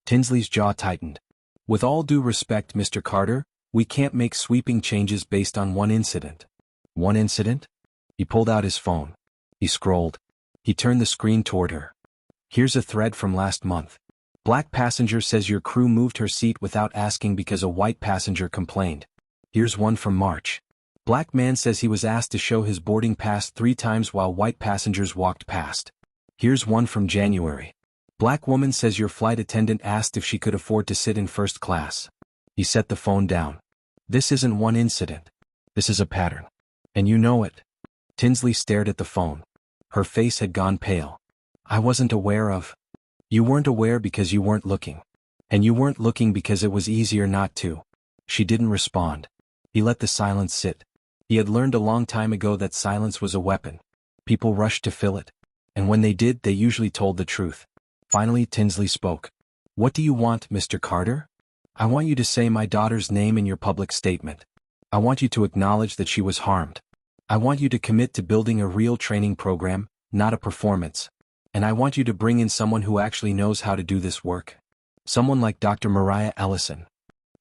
[SPEAKER 1] Tinsley's jaw tightened. "With all due respect, Mr. Carter, we can't make sweeping changes based on one incident." "One incident?" He pulled out his phone. He scrolled. He turned the screen toward her. "Here's a thread from last month. Black passenger says your crew moved her seat without asking because a white passenger complained. Here's one from March. Black man says he was asked to show his boarding pass 3 times while white passengers walked past. Here's one from January. Black woman says your flight attendant asked if she could afford to sit in first class." He set the phone down. "This isn't one incident. This is a pattern. And you know it." Tinsley stared at the phone. Her face had gone pale. "I wasn't aware of." "You weren't aware because you weren't looking. And you weren't looking because it was easier not to." She didn't respond. He let the silence sit. He had learned a long time ago that silence was a weapon. People rushed to fill it. And when they did, they usually told the truth. Finally, Tinsley spoke. "What do you want, Mr. Carter?" "I want you to say my daughter's name in your public statement. I want you to acknowledge that she was harmed. I want you to commit to building a real training program, not a performance. And I want you to bring in someone who actually knows how to do this work. Someone like Dr. Mariah Ellison."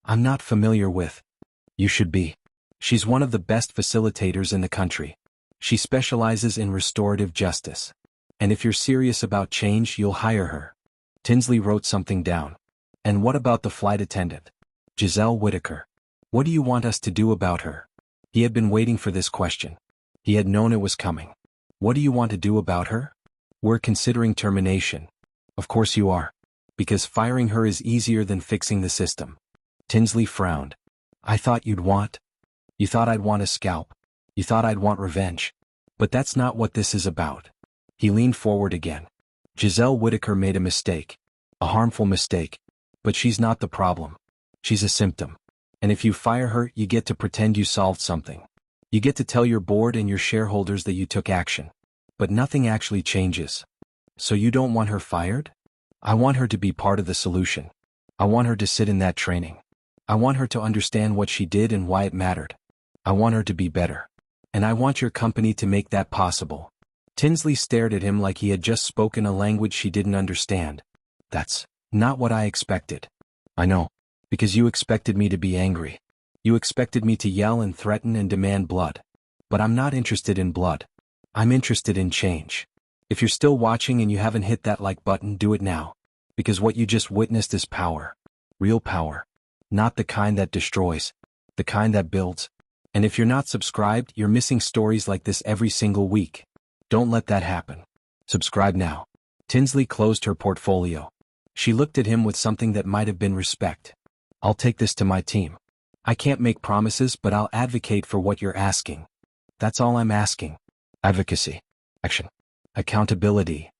[SPEAKER 1] "I'm not familiar with." "You should be." She's one of the best facilitators in the country. She specializes in restorative justice. And if you're serious about change, you'll hire her. Tinsley wrote something down. And what about the flight attendant? Giselle Whitaker. What do you want us to do about her? He had been waiting for this question. He had known it was coming. What do you want to do about her? We're considering termination. Of course you are. Because firing her is easier than fixing the system. Tinsley frowned. I thought you'd want. You thought I'd want a scalp. You thought I'd want revenge. But that's not what this is about. He leaned forward again. Giselle Whitaker made a mistake. A harmful mistake. But she's not the problem. She's a symptom. And if you fire her, you get to pretend you solved something. You get to tell your board and your shareholders that you took action. But nothing actually changes. So you don't want her fired? I want her to be part of the solution. I want her to sit in that training. I want her to understand what she did and why it mattered. I want her to be better. And I want your company to make that possible. Tinsley stared at him like he had just spoken a language she didn't understand. That's not what I expected. I know. Because you expected me to be angry. You expected me to yell and threaten and demand blood. But I'm not interested in blood. I'm interested in change. If you're still watching and you haven't hit that like button, do it now. Because what you just witnessed is power. Real power. Not the kind that destroys. The kind that builds. And if you're not subscribed, you're missing stories like this every single week. Don't let that happen. Subscribe now. Tinsley closed her portfolio. She looked at him with something that might have been respect. I'll take this to my team. I can't make promises, but I'll advocate for what you're asking. That's all I'm asking. Advocacy. Action. Accountability.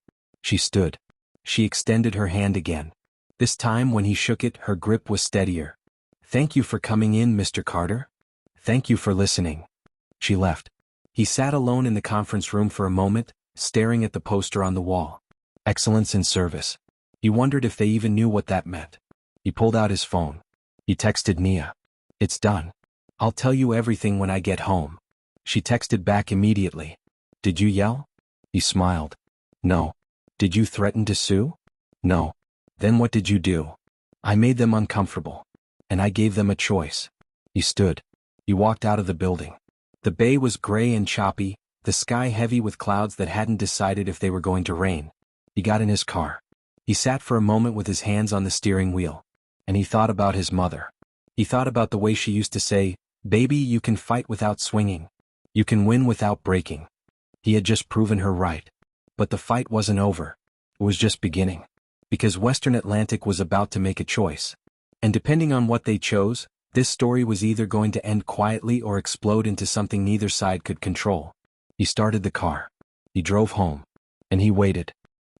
[SPEAKER 1] She stood. She extended her hand again. This time when he shook it, her grip was steadier. Thank you for coming in, Mr. Carter. Thank you for listening. She left. He sat alone in the conference room for a moment, staring at the poster on the wall. Excellence in service. He wondered if they even knew what that meant. He pulled out his phone. He texted Nia. It's done. I'll tell you everything when I get home. She texted back immediately. Did you yell? He smiled. No. Did you threaten to sue? No. Then what did you do? I made them uncomfortable. And I gave them a choice. He stood. He walked out of the building. The bay was gray and choppy, the sky heavy with clouds that hadn't decided if they were going to rain. He got in his car. He sat for a moment with his hands on the steering wheel. And he thought about his mother. He thought about the way she used to say, "Baby, you can fight without swinging. You can win without breaking." He had just proven her right. But the fight wasn't over. It was just beginning. Because Western Atlantic was about to make a choice. And depending on what they chose, this story was either going to end quietly or explode into something neither side could control. He started the car. He drove home. And he waited.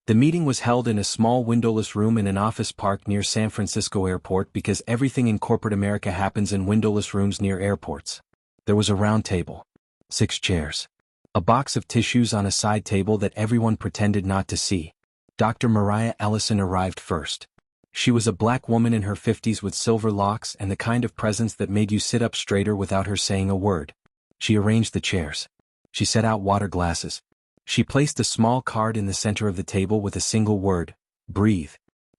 [SPEAKER 1] The meeting was held in a small windowless room in an office park near San Francisco Airport because everything in corporate America happens in windowless rooms near airports. There was a round table. 6 chairs. A box of tissues on a side table that everyone pretended not to see. Dr. Mariah Ellison arrived first. She was a black woman in her 50s with silver locks and the kind of presence that made you sit up straighter without her saying a word. She arranged the chairs. She set out water glasses. She placed a small card in the center of the table with a single word, breathe.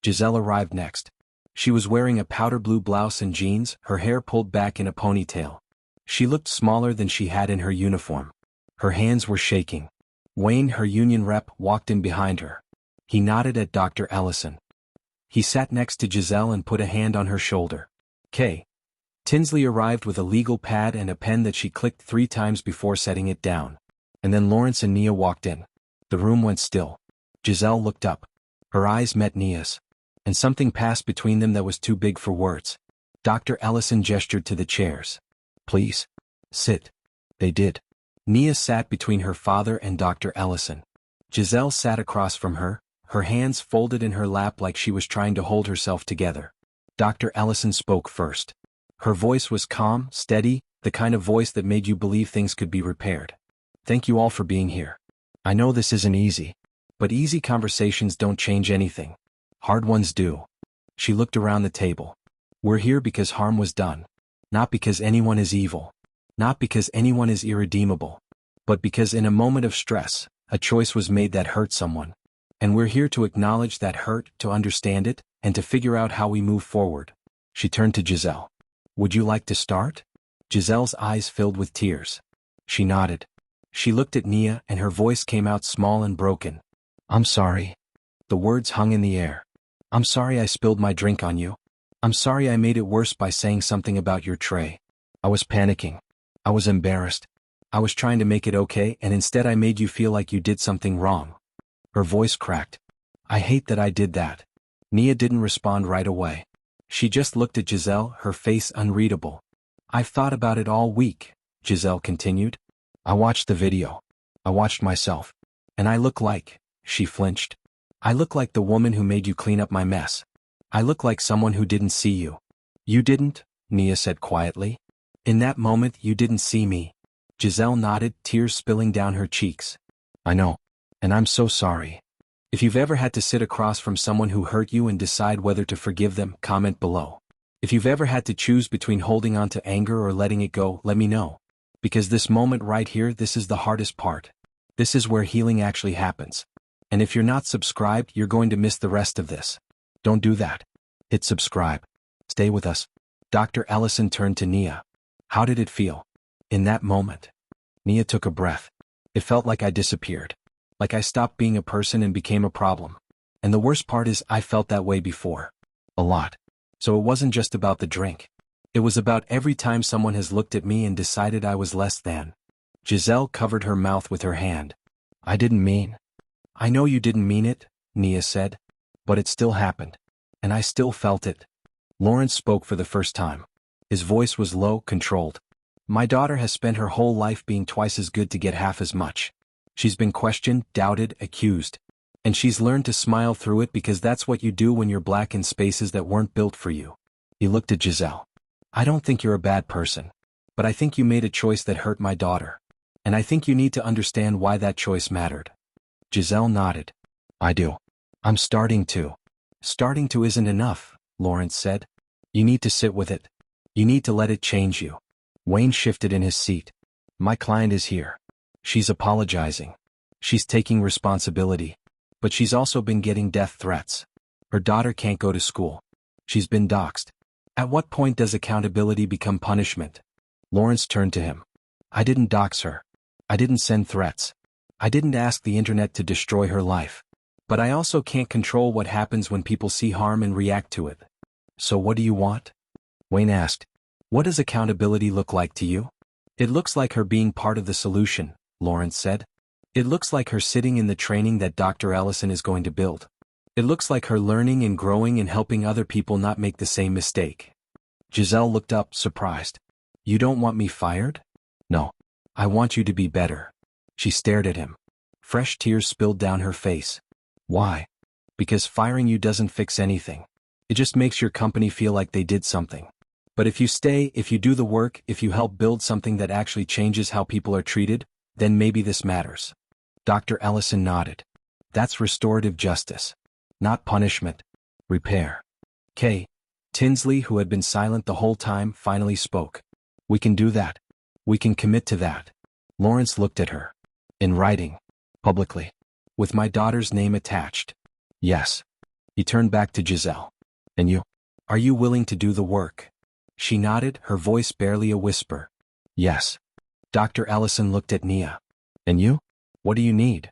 [SPEAKER 1] Giselle arrived next. She was wearing a powder blue blouse and jeans, her hair pulled back in a ponytail. She looked smaller than she had in her uniform. Her hands were shaking. Wayne, her union rep, walked in behind her. He nodded at Dr. Ellison. He sat next to Giselle and put a hand on her shoulder. K. Tinsley arrived with a legal pad and a pen that she clicked 3 times before setting it down. And then Lawrence and Nia walked in. The room went still. Giselle looked up. Her eyes met Nia's. And something passed between them that was too big for words. Dr. Ellison gestured to the chairs. Please. Sit. They did. Nia sat between her father and Dr. Ellison. Giselle sat across from her, her hands folded in her lap like she was trying to hold herself together. Dr. Ellison spoke first. Her voice was calm, steady, the kind of voice that made you believe things could be repaired. Thank you all for being here. I know this isn't easy. But easy conversations don't change anything. Hard ones do. She looked around the table. We're here because harm was done. Not because anyone is evil. Not because anyone is irredeemable. But because in a moment of stress, a choice was made that hurt someone. And we're here to acknowledge that hurt, to understand it, and to figure out how we move forward. She turned to Giselle. Would you like to start? Giselle's eyes filled with tears. She nodded. She looked at Nia and her voice came out small and broken. I'm sorry. The words hung in the air. I'm sorry I spilled my drink on you. I'm sorry I made it worse by saying something about your tray. I was panicking. I was embarrassed. I was trying to make it okay and instead I made you feel like you did something wrong. Her voice cracked. I hate that I did that. Nia didn't respond right away. She just looked at Giselle, her face unreadable. I've thought about it all week, Giselle continued. I watched the video. I watched myself. And I look like, she flinched. I look like the woman who made you clean up my mess. I look like someone who didn't see you. You didn't, Nia said quietly. In that moment you didn't see me. Giselle nodded, tears spilling down her cheeks. I know. And I'm so sorry. If you've ever had to sit across from someone who hurt you and decide whether to forgive them, comment below. If you've ever had to choose between holding on to anger or letting it go, let me know. Because this moment right here, this is the hardest part. This is where healing actually happens. And if you're not subscribed, you're going to miss the rest of this. Don't do that. Hit subscribe. Stay with us. Dr. Ellison turned to Nia. How did it feel? In that moment. Nia took a breath. It felt like I disappeared. Like I stopped being a person and became a problem. And the worst part is I felt that way before. A lot. So it wasn't just about the drink. It was about every time someone has looked at me and decided I was less than. Giselle covered her mouth with her hand. I didn't mean. I know you didn't mean it, Nia said. But it still happened. And I still felt it. Lawrence spoke for the first time. His voice was low, controlled. My daughter has spent her whole life being twice as good to get half as much. She's been questioned, doubted, accused. And she's learned to smile through it because that's what you do when you're black in spaces that weren't built for you. He looked at Giselle. I don't think you're a bad person. But I think you made a choice that hurt my daughter. And I think you need to understand why that choice mattered. Giselle nodded. I do. I'm starting to. Starting to isn't enough, Lawrence said. You need to sit with it. You need to let it change you. Wayne shifted in his seat. My client is here. She's apologizing. She's taking responsibility. But she's also been getting death threats. Her daughter can't go to school. She's been doxxed. At what point does accountability become punishment? Lawrence turned to him. I didn't dox her. I didn't send threats. I didn't ask the internet to destroy her life. But I also can't control what happens when people see harm and react to it. So what do you want? Wayne asked. What does accountability look like to you? It looks like her being part of the solution, Lawrence said. It looks like her sitting in the training that Dr. Ellison is going to build. It looks like her learning and growing and helping other people not make the same mistake. Giselle looked up, surprised. You don't want me fired? No. I want you to be better. She stared at him. Fresh tears spilled down her face. Why? Because firing you doesn't fix anything. It just makes your company feel like they did something. But if you stay, if you do the work, if you help build something that actually changes how people are treated, then maybe this matters. Dr. Ellison nodded. That's restorative justice. Not punishment. Repair. Kay. Tinsley, who had been silent the whole time, finally spoke. We can do that. We can commit to that. Lawrence looked at her. In writing. Publicly. With my daughter's name attached. Yes. He turned back to Giselle. And you? Are you willing to do the work? She nodded, her voice barely a whisper. Yes. Dr. Ellison looked at Nia. And you? What do you need?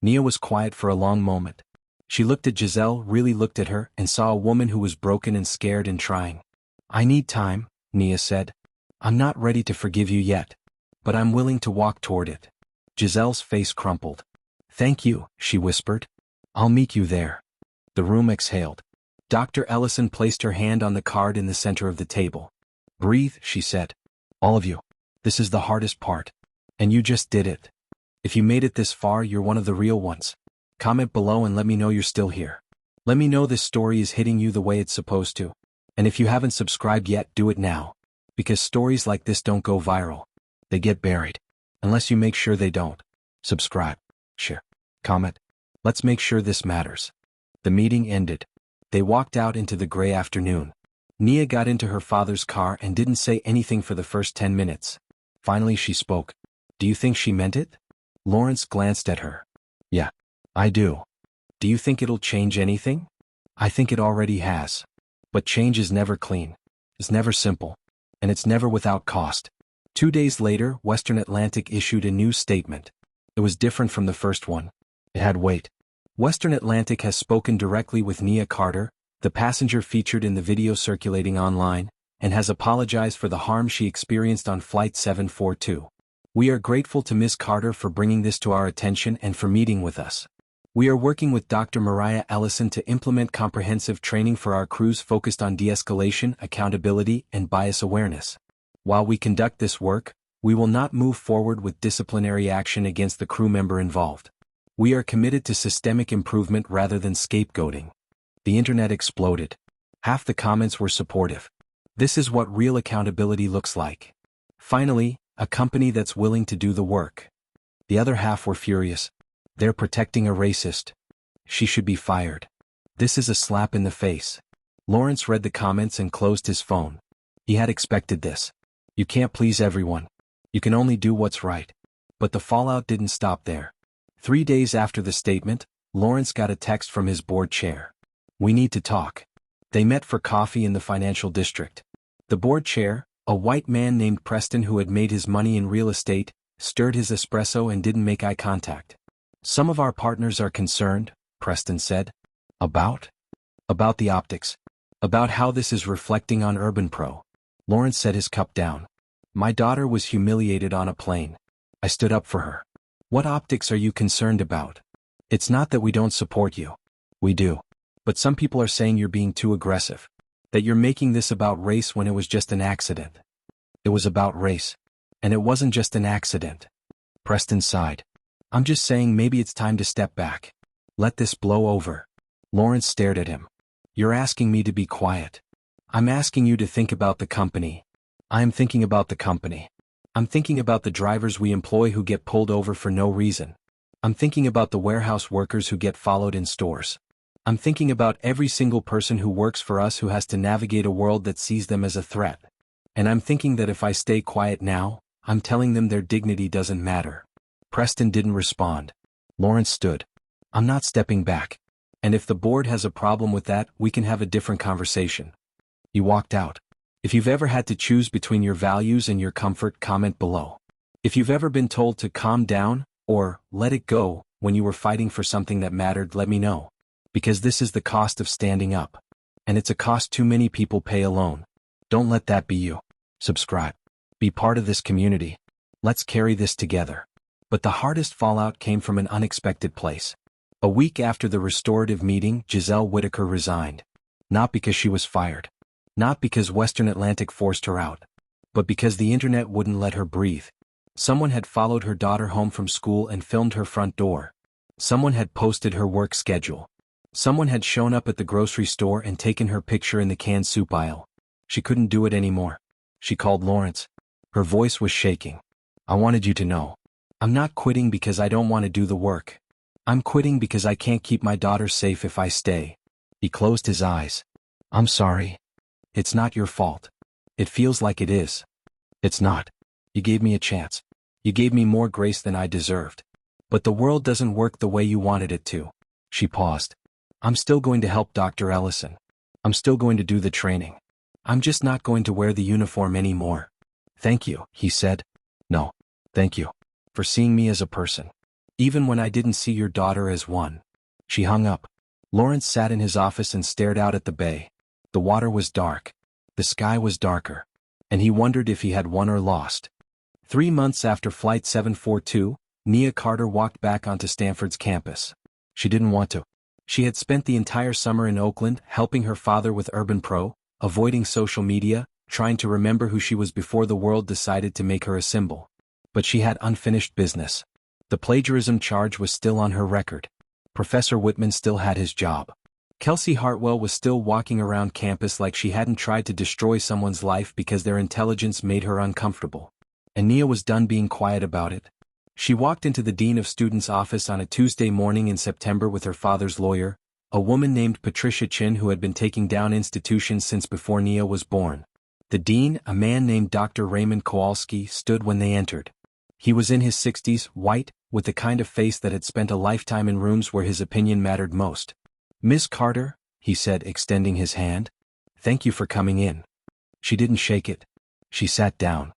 [SPEAKER 1] Nia was quiet for a long moment. She looked at Giselle, really looked at her, and saw a woman who was broken and scared and trying. I need time, Nia said. I'm not ready to forgive you yet. But I'm willing to walk toward it. Giselle's face crumpled. Thank you, she whispered. I'll meet you there. The room exhaled. Dr. Ellison placed her hand on the card in the center of the table. Breathe, she said. All of you. This is the hardest part. And you just did it. If you made it this far, you're one of the real ones. Comment below and let me know you're still here. Let me know this story is hitting you the way it's supposed to. And if you haven't subscribed yet, do it now. Because stories like this don't go viral. They get buried. Unless you make sure they don't. Subscribe. Share. Comment. Let's make sure this matters. The meeting ended. They walked out into the gray afternoon. Nia got into her father's car and didn't say anything for the first 10 minutes. Finally she spoke. Do you think she meant it? Lawrence glanced at her. Yeah, I do. Do you think it'll change anything? I think it already has. But change is never clean. It's never simple. And it's never without cost. 2 days later, Western Atlantic issued a news statement. It was different from the first one. It had weight. Western Atlantic has spoken directly with Nia Carter, the passenger featured in the video circulating online, and has apologized for the harm she experienced on Flight 742. We are grateful to Ms. Carter for bringing this to our attention and for meeting with us. We are working with Dr. Mariah Ellison to implement comprehensive training for our crews focused on de-escalation, accountability, and bias awareness. While we conduct this work, we will not move forward with disciplinary action against the crew member involved. We are committed to systemic improvement rather than scapegoating. The internet exploded. Half the comments were supportive. This is what real accountability looks like. Finally, a company that's willing to do the work. The other half were furious. They're protecting a racist. She should be fired. This is a slap in the face. Lawrence read the comments and closed his phone. He had expected this. You can't please everyone. You can only do what's right. But the fallout didn't stop there. 3 days after the statement, Lawrence got a text from his board chair. We need to talk. They met for coffee in the financial district. The board chair, a white man named Preston who had made his money in real estate, stirred his espresso and didn't make eye contact. Some of our partners are concerned, Preston said. About? About the optics. About how this is reflecting on Urban Pro. Lawrence set his cup down. My daughter was humiliated on a plane. I stood up for her. What optics are you concerned about? It's not that we don't support you. We do. But some people are saying you're being too aggressive. That you're making this about race when it was just an accident. It was about race. And it wasn't just an accident. Preston sighed. I'm just saying maybe it's time to step back. Let this blow over. Lawrence stared at him. You're asking me to be quiet. I'm asking you to think about the company. I'm thinking about the company. I'm thinking about the drivers we employ who get pulled over for no reason. I'm thinking about the warehouse workers who get followed in stores. I'm thinking about every single person who works for us who has to navigate a world that sees them as a threat. And I'm thinking that if I stay quiet now, I'm telling them their dignity doesn't matter. Preston didn't respond. Lawrence stood. I'm not stepping back. And if the board has a problem with that, we can have a different conversation. He walked out. If you've ever had to choose between your values and your comfort, comment below. If you've ever been told to calm down, or let it go, when you were fighting for something that mattered, let me know. Because this is the cost of standing up. And it's a cost too many people pay alone. Don't let that be you. Subscribe. Be part of this community. Let's carry this together. But the hardest fallout came from an unexpected place. A week after the restorative meeting, Giselle Whitaker resigned. Not because she was fired. Not because Western Atlantic forced her out. But because the internet wouldn't let her breathe. Someone had followed her daughter home from school and filmed her front door. Someone had posted her work schedule. Someone had shown up at the grocery store and taken her picture in the canned soup aisle. She couldn't do it anymore. She called Lawrence. Her voice was shaking. I wanted you to know. I'm not quitting because I don't want to do the work. I'm quitting because I can't keep my daughter safe if I stay. He closed his eyes. I'm sorry. It's not your fault. It feels like it is. It's not. You gave me a chance. You gave me more grace than I deserved. But the world doesn't work the way you wanted it to. She paused. I'm still going to help Dr. Ellison. I'm still going to do the training. I'm just not going to wear the uniform anymore. Thank you, he said. No, thank you. For seeing me as a person. Even when I didn't see your daughter as one. She hung up. Lawrence sat in his office and stared out at the bay. The water was dark. The sky was darker. And he wondered if he had won or lost. 3 months after Flight 742, Nia Carter walked back onto Stanford's campus. She didn't want to. She had spent the entire summer in Oakland helping her father with Urban Pro, avoiding social media, trying to remember who she was before the world decided to make her a symbol. But she had unfinished business. The plagiarism charge was still on her record. Professor Whitman still had his job. Kelsey Hartwell was still walking around campus like she hadn't tried to destroy someone's life because their intelligence made her uncomfortable. And Nia was done being quiet about it. She walked into the Dean of Students' office on a Tuesday morning in September with her father's lawyer, a woman named Patricia Chin who had been taking down institutions since before Nia was born. The dean, a man named Dr. Raymond Kowalski, stood when they entered. He was in his 60s, white, with the kind of face that had spent a lifetime in rooms where his opinion mattered most. Miss Carter, he said, extending his hand. Thank you for coming in. She didn't shake it. She sat down.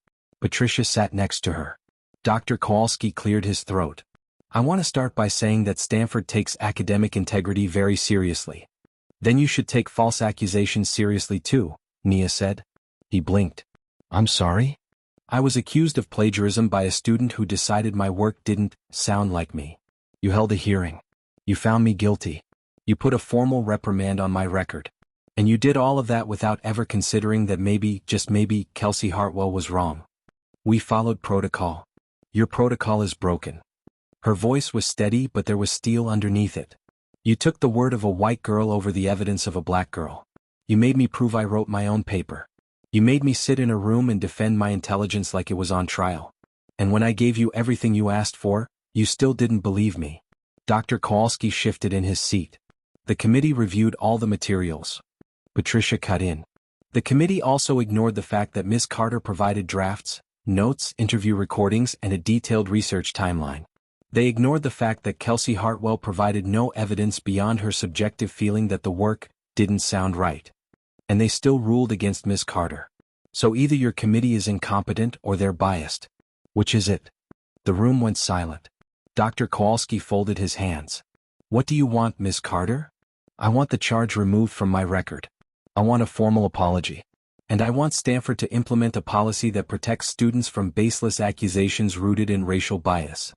[SPEAKER 1] Patricia sat next to her. Dr. Kowalski cleared his throat. I want to start by saying that Stanford takes academic integrity very seriously. Then you should take false accusations seriously too, Nia said. He blinked. I'm sorry? I was accused of plagiarism by a student who decided my work didn't sound like me. You held a hearing. You found me guilty. You put a formal reprimand on my record. And you did all of that without ever considering that maybe, just maybe, Kelsey Hartwell was wrong. We followed protocol. Your protocol is broken. Her voice was steady, but there was steel underneath it. You took the word of a white girl over the evidence of a black girl. You made me prove I wrote my own paper. You made me sit in a room and defend my intelligence like it was on trial. And when I gave you everything you asked for, you still didn't believe me. Dr. Kowalski shifted in his seat. The committee reviewed all the materials. Patricia cut in. The committee also ignored the fact that Ms. Carter provided drafts, notes, interview recordings, and a detailed research timeline. They ignored the fact that Kelsey Hartwell provided no evidence beyond her subjective feeling that the work didn't sound right. And they still ruled against Ms. Carter. So either your committee is incompetent or they're biased. Which is it? The room went silent. Dr. Kowalski folded his hands. What do you want, Ms. Carter? I want the charge removed from my record. I want a formal apology. And I want Stanford to implement a policy that protects students from baseless accusations rooted in racial bias.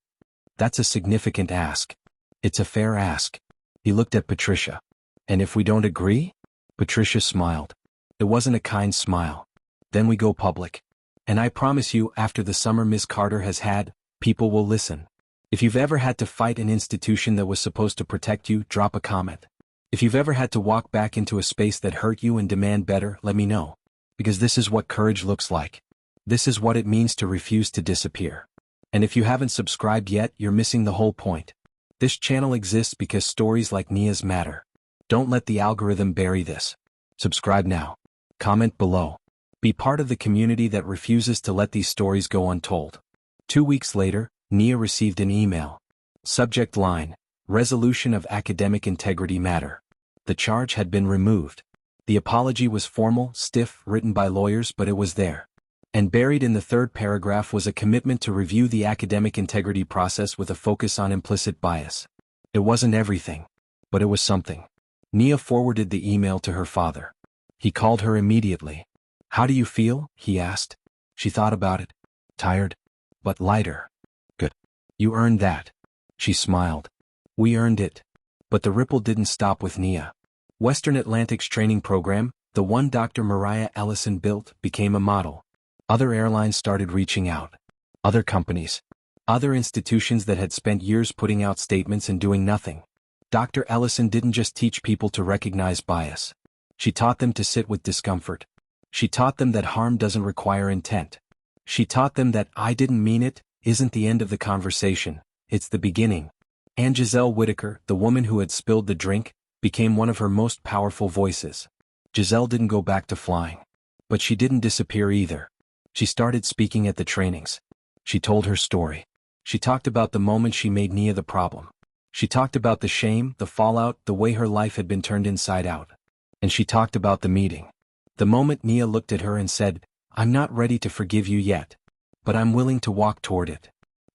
[SPEAKER 1] That's a significant ask. It's a fair ask. He looked at Patricia. And if we don't agree? Patricia smiled. It wasn't a kind smile. Then we go public. And I promise you, after the summer Ms. Carter has had, people will listen. If you've ever had to fight an institution that was supposed to protect you, drop a comment. If you've ever had to walk back into a space that hurt you and demand better, let me know. Because this is what courage looks like. This is what it means to refuse to disappear. And if you haven't subscribed yet, you're missing the whole point. This channel exists because stories like Nia's matter. Don't let the algorithm bury this. Subscribe now. Comment below. Be part of the community that refuses to let these stories go untold. 2 weeks later, Nia received an email. Subject line: Resolution of academic integrity matter. The charge had been removed. The apology was formal, stiff, written by lawyers, but it was there. And buried in the third paragraph was a commitment to review the academic integrity process with a focus on implicit bias. It wasn't everything, but it was something. Nia forwarded the email to her father. He called her immediately. How do you feel? He asked. She thought about it. Tired, but lighter. Good. You earned that. She smiled. We earned it. But the ripple didn't stop with Nia. Western Atlantic's training program, the one Dr. Mariah Ellison built, became a model. Other airlines started reaching out. Other companies. Other institutions that had spent years putting out statements and doing nothing. Dr. Ellison didn't just teach people to recognize bias. She taught them to sit with discomfort. She taught them that harm doesn't require intent. She taught them that "I didn't mean it" isn't the end of the conversation, it's the beginning. And Giselle Whitaker, the woman who had spilled the drink, became one of her most powerful voices. Giselle didn't go back to flying. But she didn't disappear either. She started speaking at the trainings. She told her story. She talked about the moment she made Nia the problem. She talked about the shame, the fallout, the way her life had been turned inside out. And she talked about the meeting. The moment Nia looked at her and said, "I'm not ready to forgive you yet. But I'm willing to walk toward it."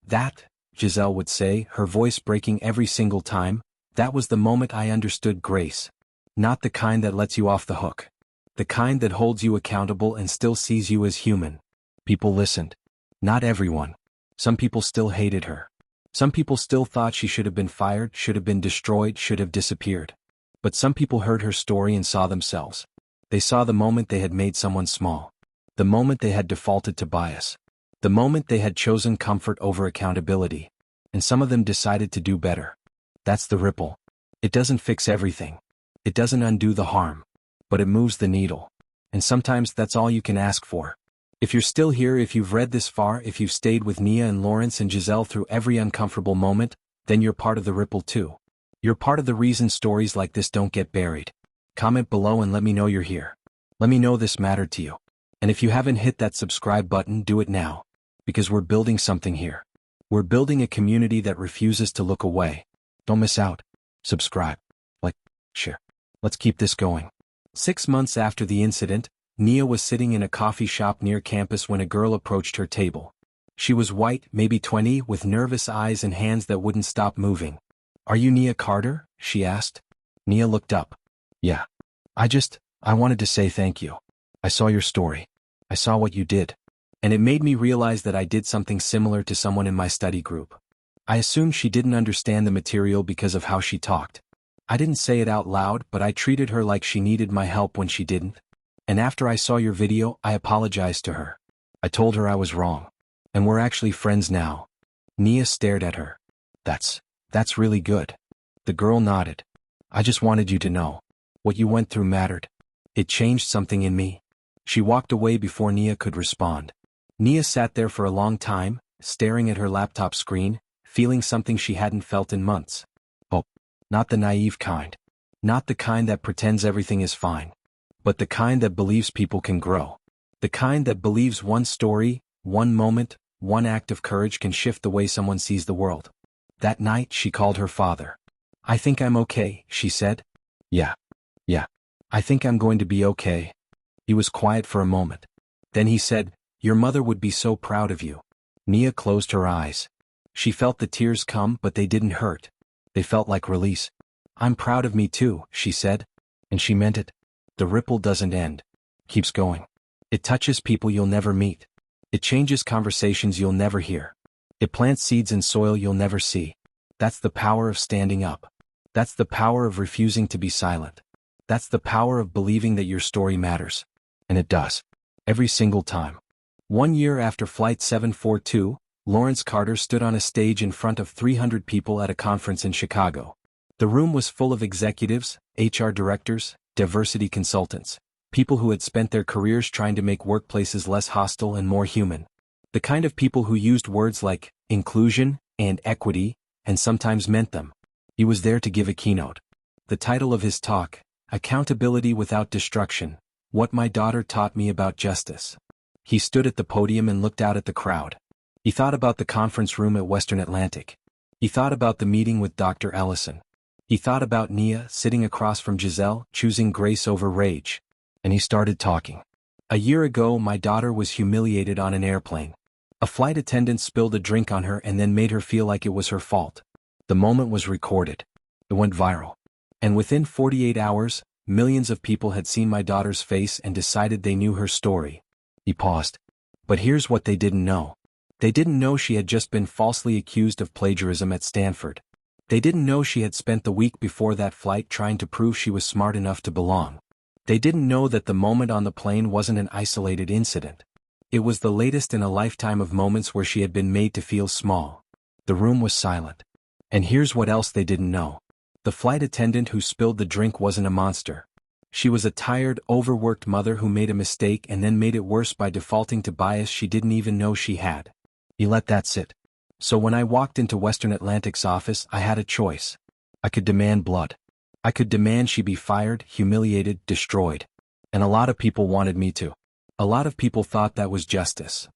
[SPEAKER 1] That, Giselle would say, her voice breaking every single time, that was the moment I understood grace. Not the kind that lets you off the hook. The kind that holds you accountable and still sees you as human. People listened. Not everyone. Some people still hated her. Some people still thought she should have been fired, should have been destroyed, should have disappeared. But some people heard her story and saw themselves. They saw the moment they had made someone small. The moment they had defaulted to bias. The moment they had chosen comfort over accountability. And some of them decided to do better. That's the ripple. It doesn't fix everything. It doesn't undo the harm. But it moves the needle. And sometimes that's all you can ask for. If you're still here, if you've read this far, if you've stayed with Nia and Lawrence and Giselle through every uncomfortable moment, then you're part of the ripple too. You're part of the reason stories like this don't get buried. Comment below and let me know you're here. Let me know this mattered to you. And if you haven't hit that subscribe button, do it now. Because we're building something here. We're building a community that refuses to look away. Don't miss out. Subscribe. Like. Share. Let's keep this going. 6 months after the incident, Nia was sitting in a coffee shop near campus when a girl approached her table. She was white, maybe 20, with nervous eyes and hands that wouldn't stop moving. "Are you Nia Carter?" she asked. Nia looked up. "Yeah. I wanted to say thank you. I saw your story. I saw what you did. And it made me realize that I did something similar to someone in my study group." I assumed she didn't understand the material because of how she talked. I didn't say it out loud, but I treated her like she needed my help when she didn't. And after I saw your video, I apologized to her. I told her I was wrong. And we're actually friends now. Nia stared at her. That's really good." The girl nodded. "I just wanted you to know. What you went through mattered. It changed something in me." She walked away before Nia could respond. Nia sat there for a long time, staring at her laptop screen, feeling something she hadn't felt in months. Hope. Not the naive kind. Not the kind that pretends everything is fine. But the kind that believes people can grow. The kind that believes one story, one moment, one act of courage can shift the way someone sees the world. That night she called her father. "I think I'm okay," she said. Yeah. I think I'm going to be okay." He was quiet for a moment. Then he said, "Your mother would be so proud of you." Nia closed her eyes. She felt the tears come, but they didn't hurt. They felt like release. "I'm proud of me too," she said. And she meant it. The ripple doesn't end. Keeps going. It touches people you'll never meet. It changes conversations you'll never hear. It plants seeds in soil you'll never see. That's the power of standing up. That's the power of refusing to be silent. That's the power of believing that your story matters. And it does. Every single time. 1 year after Flight 742, Lawrence Carter stood on a stage in front of 300 people at a conference in Chicago. The room was full of executives, HR directors, diversity consultants, people who had spent their careers trying to make workplaces less hostile and more human. The kind of people who used words like inclusion and equity, and sometimes meant them. He was there to give a keynote. The title of his talk, Accountability Without Destruction, What My Daughter Taught Me About Justice. He stood at the podium and looked out at the crowd. He thought about the conference room at Western Atlantic. He thought about the meeting with Dr. Ellison. He thought about Nia sitting across from Giselle, choosing grace over rage. And he started talking. "A year ago, my daughter was humiliated on an airplane. A flight attendant spilled a drink on her and then made her feel like it was her fault. The moment was recorded. It went viral. And within 48 hours, millions of people had seen my daughter's face and decided they knew her story." He paused. "But here's what they didn't know. They didn't know she had just been falsely accused of plagiarism at Stanford. They didn't know she had spent the week before that flight trying to prove she was smart enough to belong. They didn't know that the moment on the plane wasn't an isolated incident. It was the latest in a lifetime of moments where she had been made to feel small." The room was silent. And here's what else they didn't know. The flight attendant who spilled the drink wasn't a monster. She was a tired, overworked mother who made a mistake and then made it worse by defaulting to bias she didn't even know she had. He let that sit. "So when I walked into Western Atlantic's office, I had a choice. I could demand blood. I could demand she be fired, humiliated, destroyed. And a lot of people wanted me to. A lot of people thought that was justice."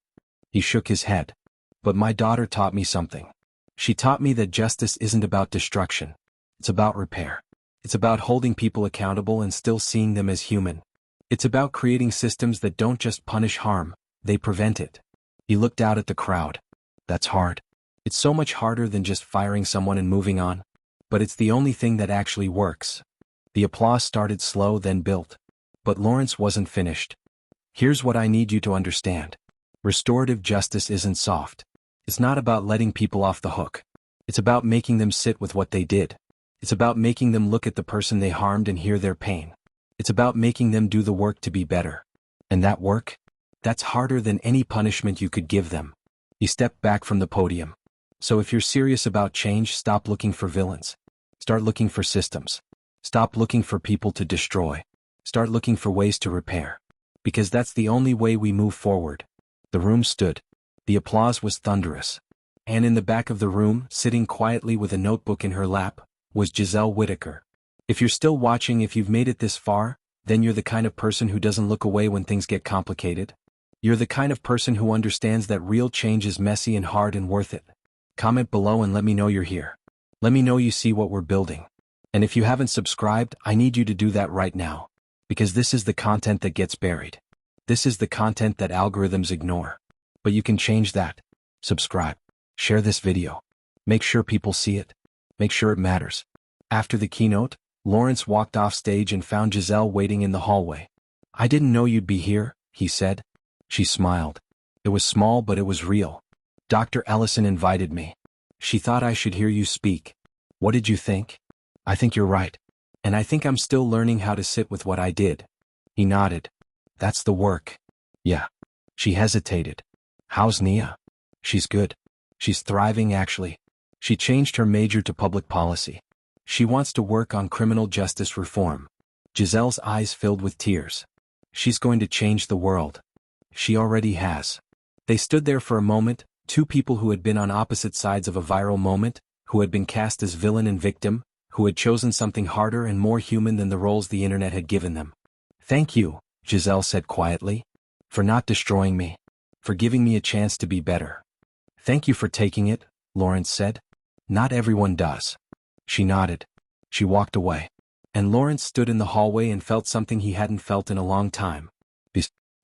[SPEAKER 1] He shook his head. "But my daughter taught me something. She taught me that justice isn't about destruction. It's about repair. It's about holding people accountable and still seeing them as human. It's about creating systems that don't just punish harm, they prevent it." He looked out at the crowd. "That's hard. It's so much harder than just firing someone and moving on. But it's the only thing that actually works." The applause started slow, then built. But Lawrence wasn't finished. "Here's what I need you to understand. Restorative justice isn't soft. It's not about letting people off the hook. It's about making them sit with what they did. It's about making them look at the person they harmed and hear their pain. It's about making them do the work to be better. And that work? That's harder than any punishment you could give them." He stepped back from the podium. "So if you're serious about change, stop looking for villains. Start looking for systems. Stop looking for people to destroy. Start looking for ways to repair. Because that's the only way we move forward." The room stood. The applause was thunderous. And in the back of the room, sitting quietly with a notebook in her lap, was Giselle Whitaker. If you're still watching, if you've made it this far, then you're the kind of person who doesn't look away when things get complicated. You're the kind of person who understands that real change is messy and hard and worth it. Comment below and let me know you're here. Let me know you see what we're building. And if you haven't subscribed, I need you to do that right now. Because this is the content that gets buried. This is the content that algorithms ignore. But you can change that. Subscribe. Share this video. Make sure people see it. Make sure it matters. After the keynote, Lawrence walked off stage and found Giselle waiting in the hallway. "I didn't know you'd be here," he said. She smiled. It was small, but it was real. "Dr. Ellison invited me. She thought I should hear you speak. What did you think?" "I think you're right. And I think I'm still learning how to sit with what I did." He nodded. "That's the work." "Yeah." She hesitated. "How's Nia?" "She's good. She's thriving, actually. She changed her major to public policy. She wants to work on criminal justice reform." Giselle's eyes filled with tears. "She's going to change the world." "She already has." They stood there for a moment, two people who had been on opposite sides of a viral moment, who had been cast as villain and victim, who had chosen something harder and more human than the roles the internet had given them. "Thank you," Giselle said quietly. "For not destroying me. For giving me a chance to be better." "Thank you for taking it," Lawrence said. "Not everyone does." She nodded. She walked away. And Lawrence stood in the hallway and felt something he hadn't felt in a long time.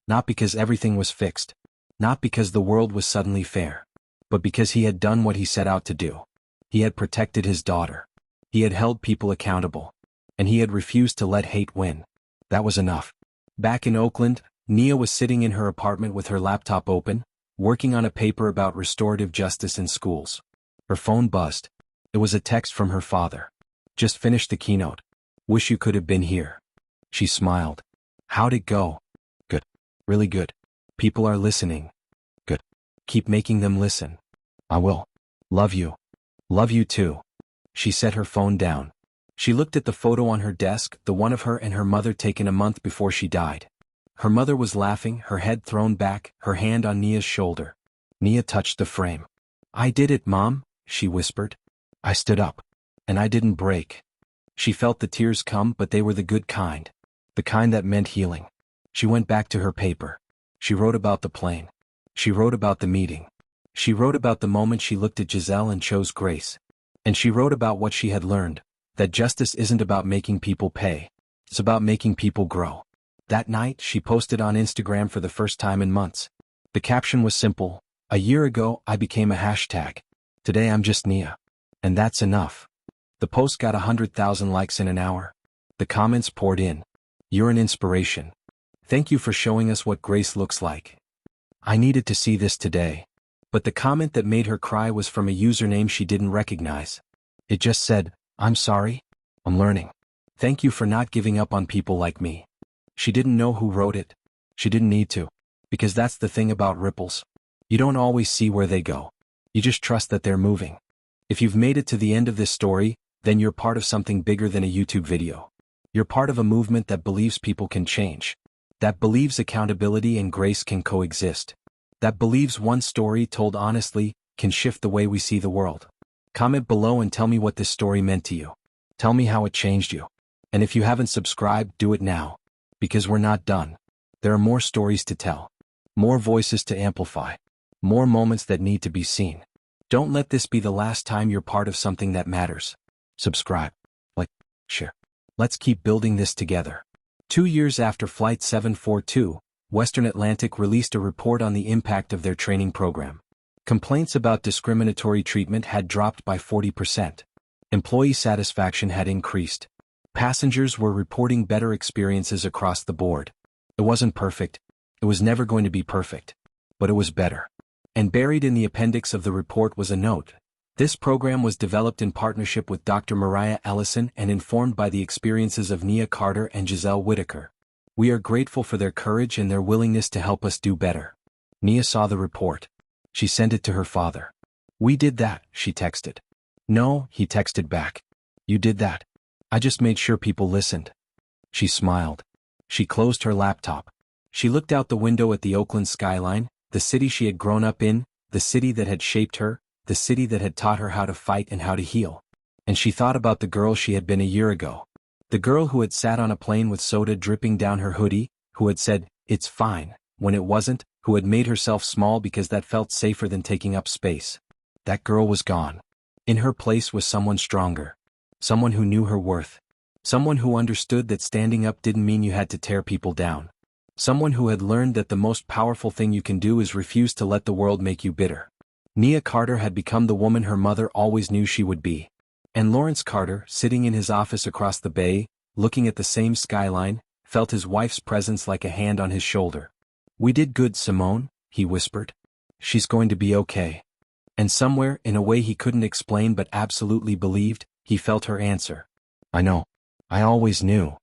[SPEAKER 1] Not because everything was fixed. Not because the world was suddenly fair. But because he had done what he set out to do. He had protected his daughter. He had held people accountable. And he had refused to let hate win. That was enough. Back in Oakland, Nia was sitting in her apartment with her laptop open, working on a paper about restorative justice in schools. Her phone buzzed. It was a text from her father. "Just finished the keynote. Wish you could have been here." She smiled. "How'd it go?" "Good. Really good. People are listening." "Good. Keep making them listen." "I will. Love you." "Love you too." She set her phone down. She looked at the photo on her desk, the one of her and her mother taken a month before she died. Her mother was laughing, her head thrown back, her hand on Nia's shoulder. Nia touched the frame. "I did it, Mom," she whispered. "I stood up. And I didn't break." She felt the tears come, but they were the good kind. The kind that meant healing. She went back to her paper. She wrote about the plane. She wrote about the meeting. She wrote about the moment she looked at Giselle and chose grace. And she wrote about what she had learned, that justice isn't about making people pay. It's about making people grow. That night, she posted on Instagram for the first time in months. The caption was simple. "A year ago, I became a hashtag. Today I'm just Nia. And that's enough." The post got 100,000 likes in an hour. The comments poured in. "You're an inspiration. Thank you for showing us what grace looks like. I needed to see this today." But the comment that made her cry was from a username she didn't recognize. It just said, "I'm sorry. I'm learning. Thank you for not giving up on people like me." She didn't know who wrote it. She didn't need to. Because that's the thing about ripples. You don't always see where they go. You just trust that they're moving. If you've made it to the end of this story, then you're part of something bigger than a YouTube video. You're part of a movement that believes people can change. That believes accountability and grace can coexist. That believes one story told honestly can shift the way we see the world. Comment below and tell me what this story meant to you. Tell me how it changed you. And if you haven't subscribed, do it now. Because we're not done. There are more stories to tell. More voices to amplify. More moments that need to be seen. Don't let this be the last time you're part of something that matters. Subscribe. Like. Share. Let's keep building this together. 2 years after Flight 742, Western Atlantic released a report on the impact of their training program. Complaints about discriminatory treatment had dropped by 40%. Employee satisfaction had increased. Passengers were reporting better experiences across the board. It wasn't perfect. It was never going to be perfect. But it was better. And buried in the appendix of the report was a note. This program was developed in partnership with Dr. Nia Ellison and informed by the experiences of Nia Carter and Giselle Whitaker. We are grateful for their courage and their willingness to help us do better. Nia saw the report. She sent it to her father. "We did that," she texted. "No," he texted back. "You did that. I just made sure people listened." She smiled. She closed her laptop. She looked out the window at the Oakland skyline, the city she had grown up in, the city that had shaped her, the city that had taught her how to fight and how to heal. And she thought about the girl she had been a year ago. The girl who had sat on a plane with soda dripping down her hoodie, who had said, "It's fine," when it wasn't, who had made herself small because that felt safer than taking up space. That girl was gone. In her place was someone stronger. Someone who knew her worth. Someone who understood that standing up didn't mean you had to tear people down. Someone who had learned that the most powerful thing you can do is refuse to let the world make you bitter. Nia Carter had become the woman her mother always knew she would be. And Lawrence Carter, sitting in his office across the bay, looking at the same skyline, felt his wife's presence like a hand on his shoulder. "We did good, Simone," he whispered. "She's going to be okay." And somewhere, in a way he couldn't explain but absolutely believed, he felt her answer. "I know. I always knew."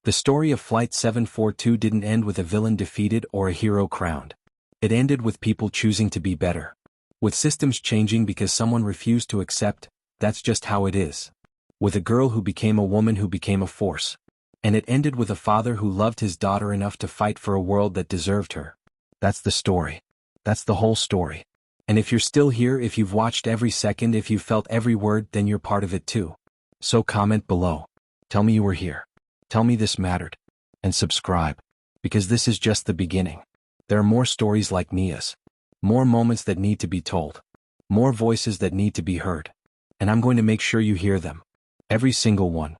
[SPEAKER 1] The story of Flight 742 didn't end with a villain defeated or a hero crowned. It ended with people choosing to be better. With systems changing because someone refused to accept, that's just how it is. With a girl who became a woman who became a force. And it ended with a father who loved his daughter enough to fight for a world that deserved her. That's the story. That's the whole story. And if you're still here, if you've watched every second, if you've felt every word, then you're part of it too. So comment below. Tell me you were here. Tell me this mattered. And subscribe. Because this is just the beginning. There are more stories like Nia's. More moments that need to be told. More voices that need to be heard. And I'm going to make sure you hear them. Every single one.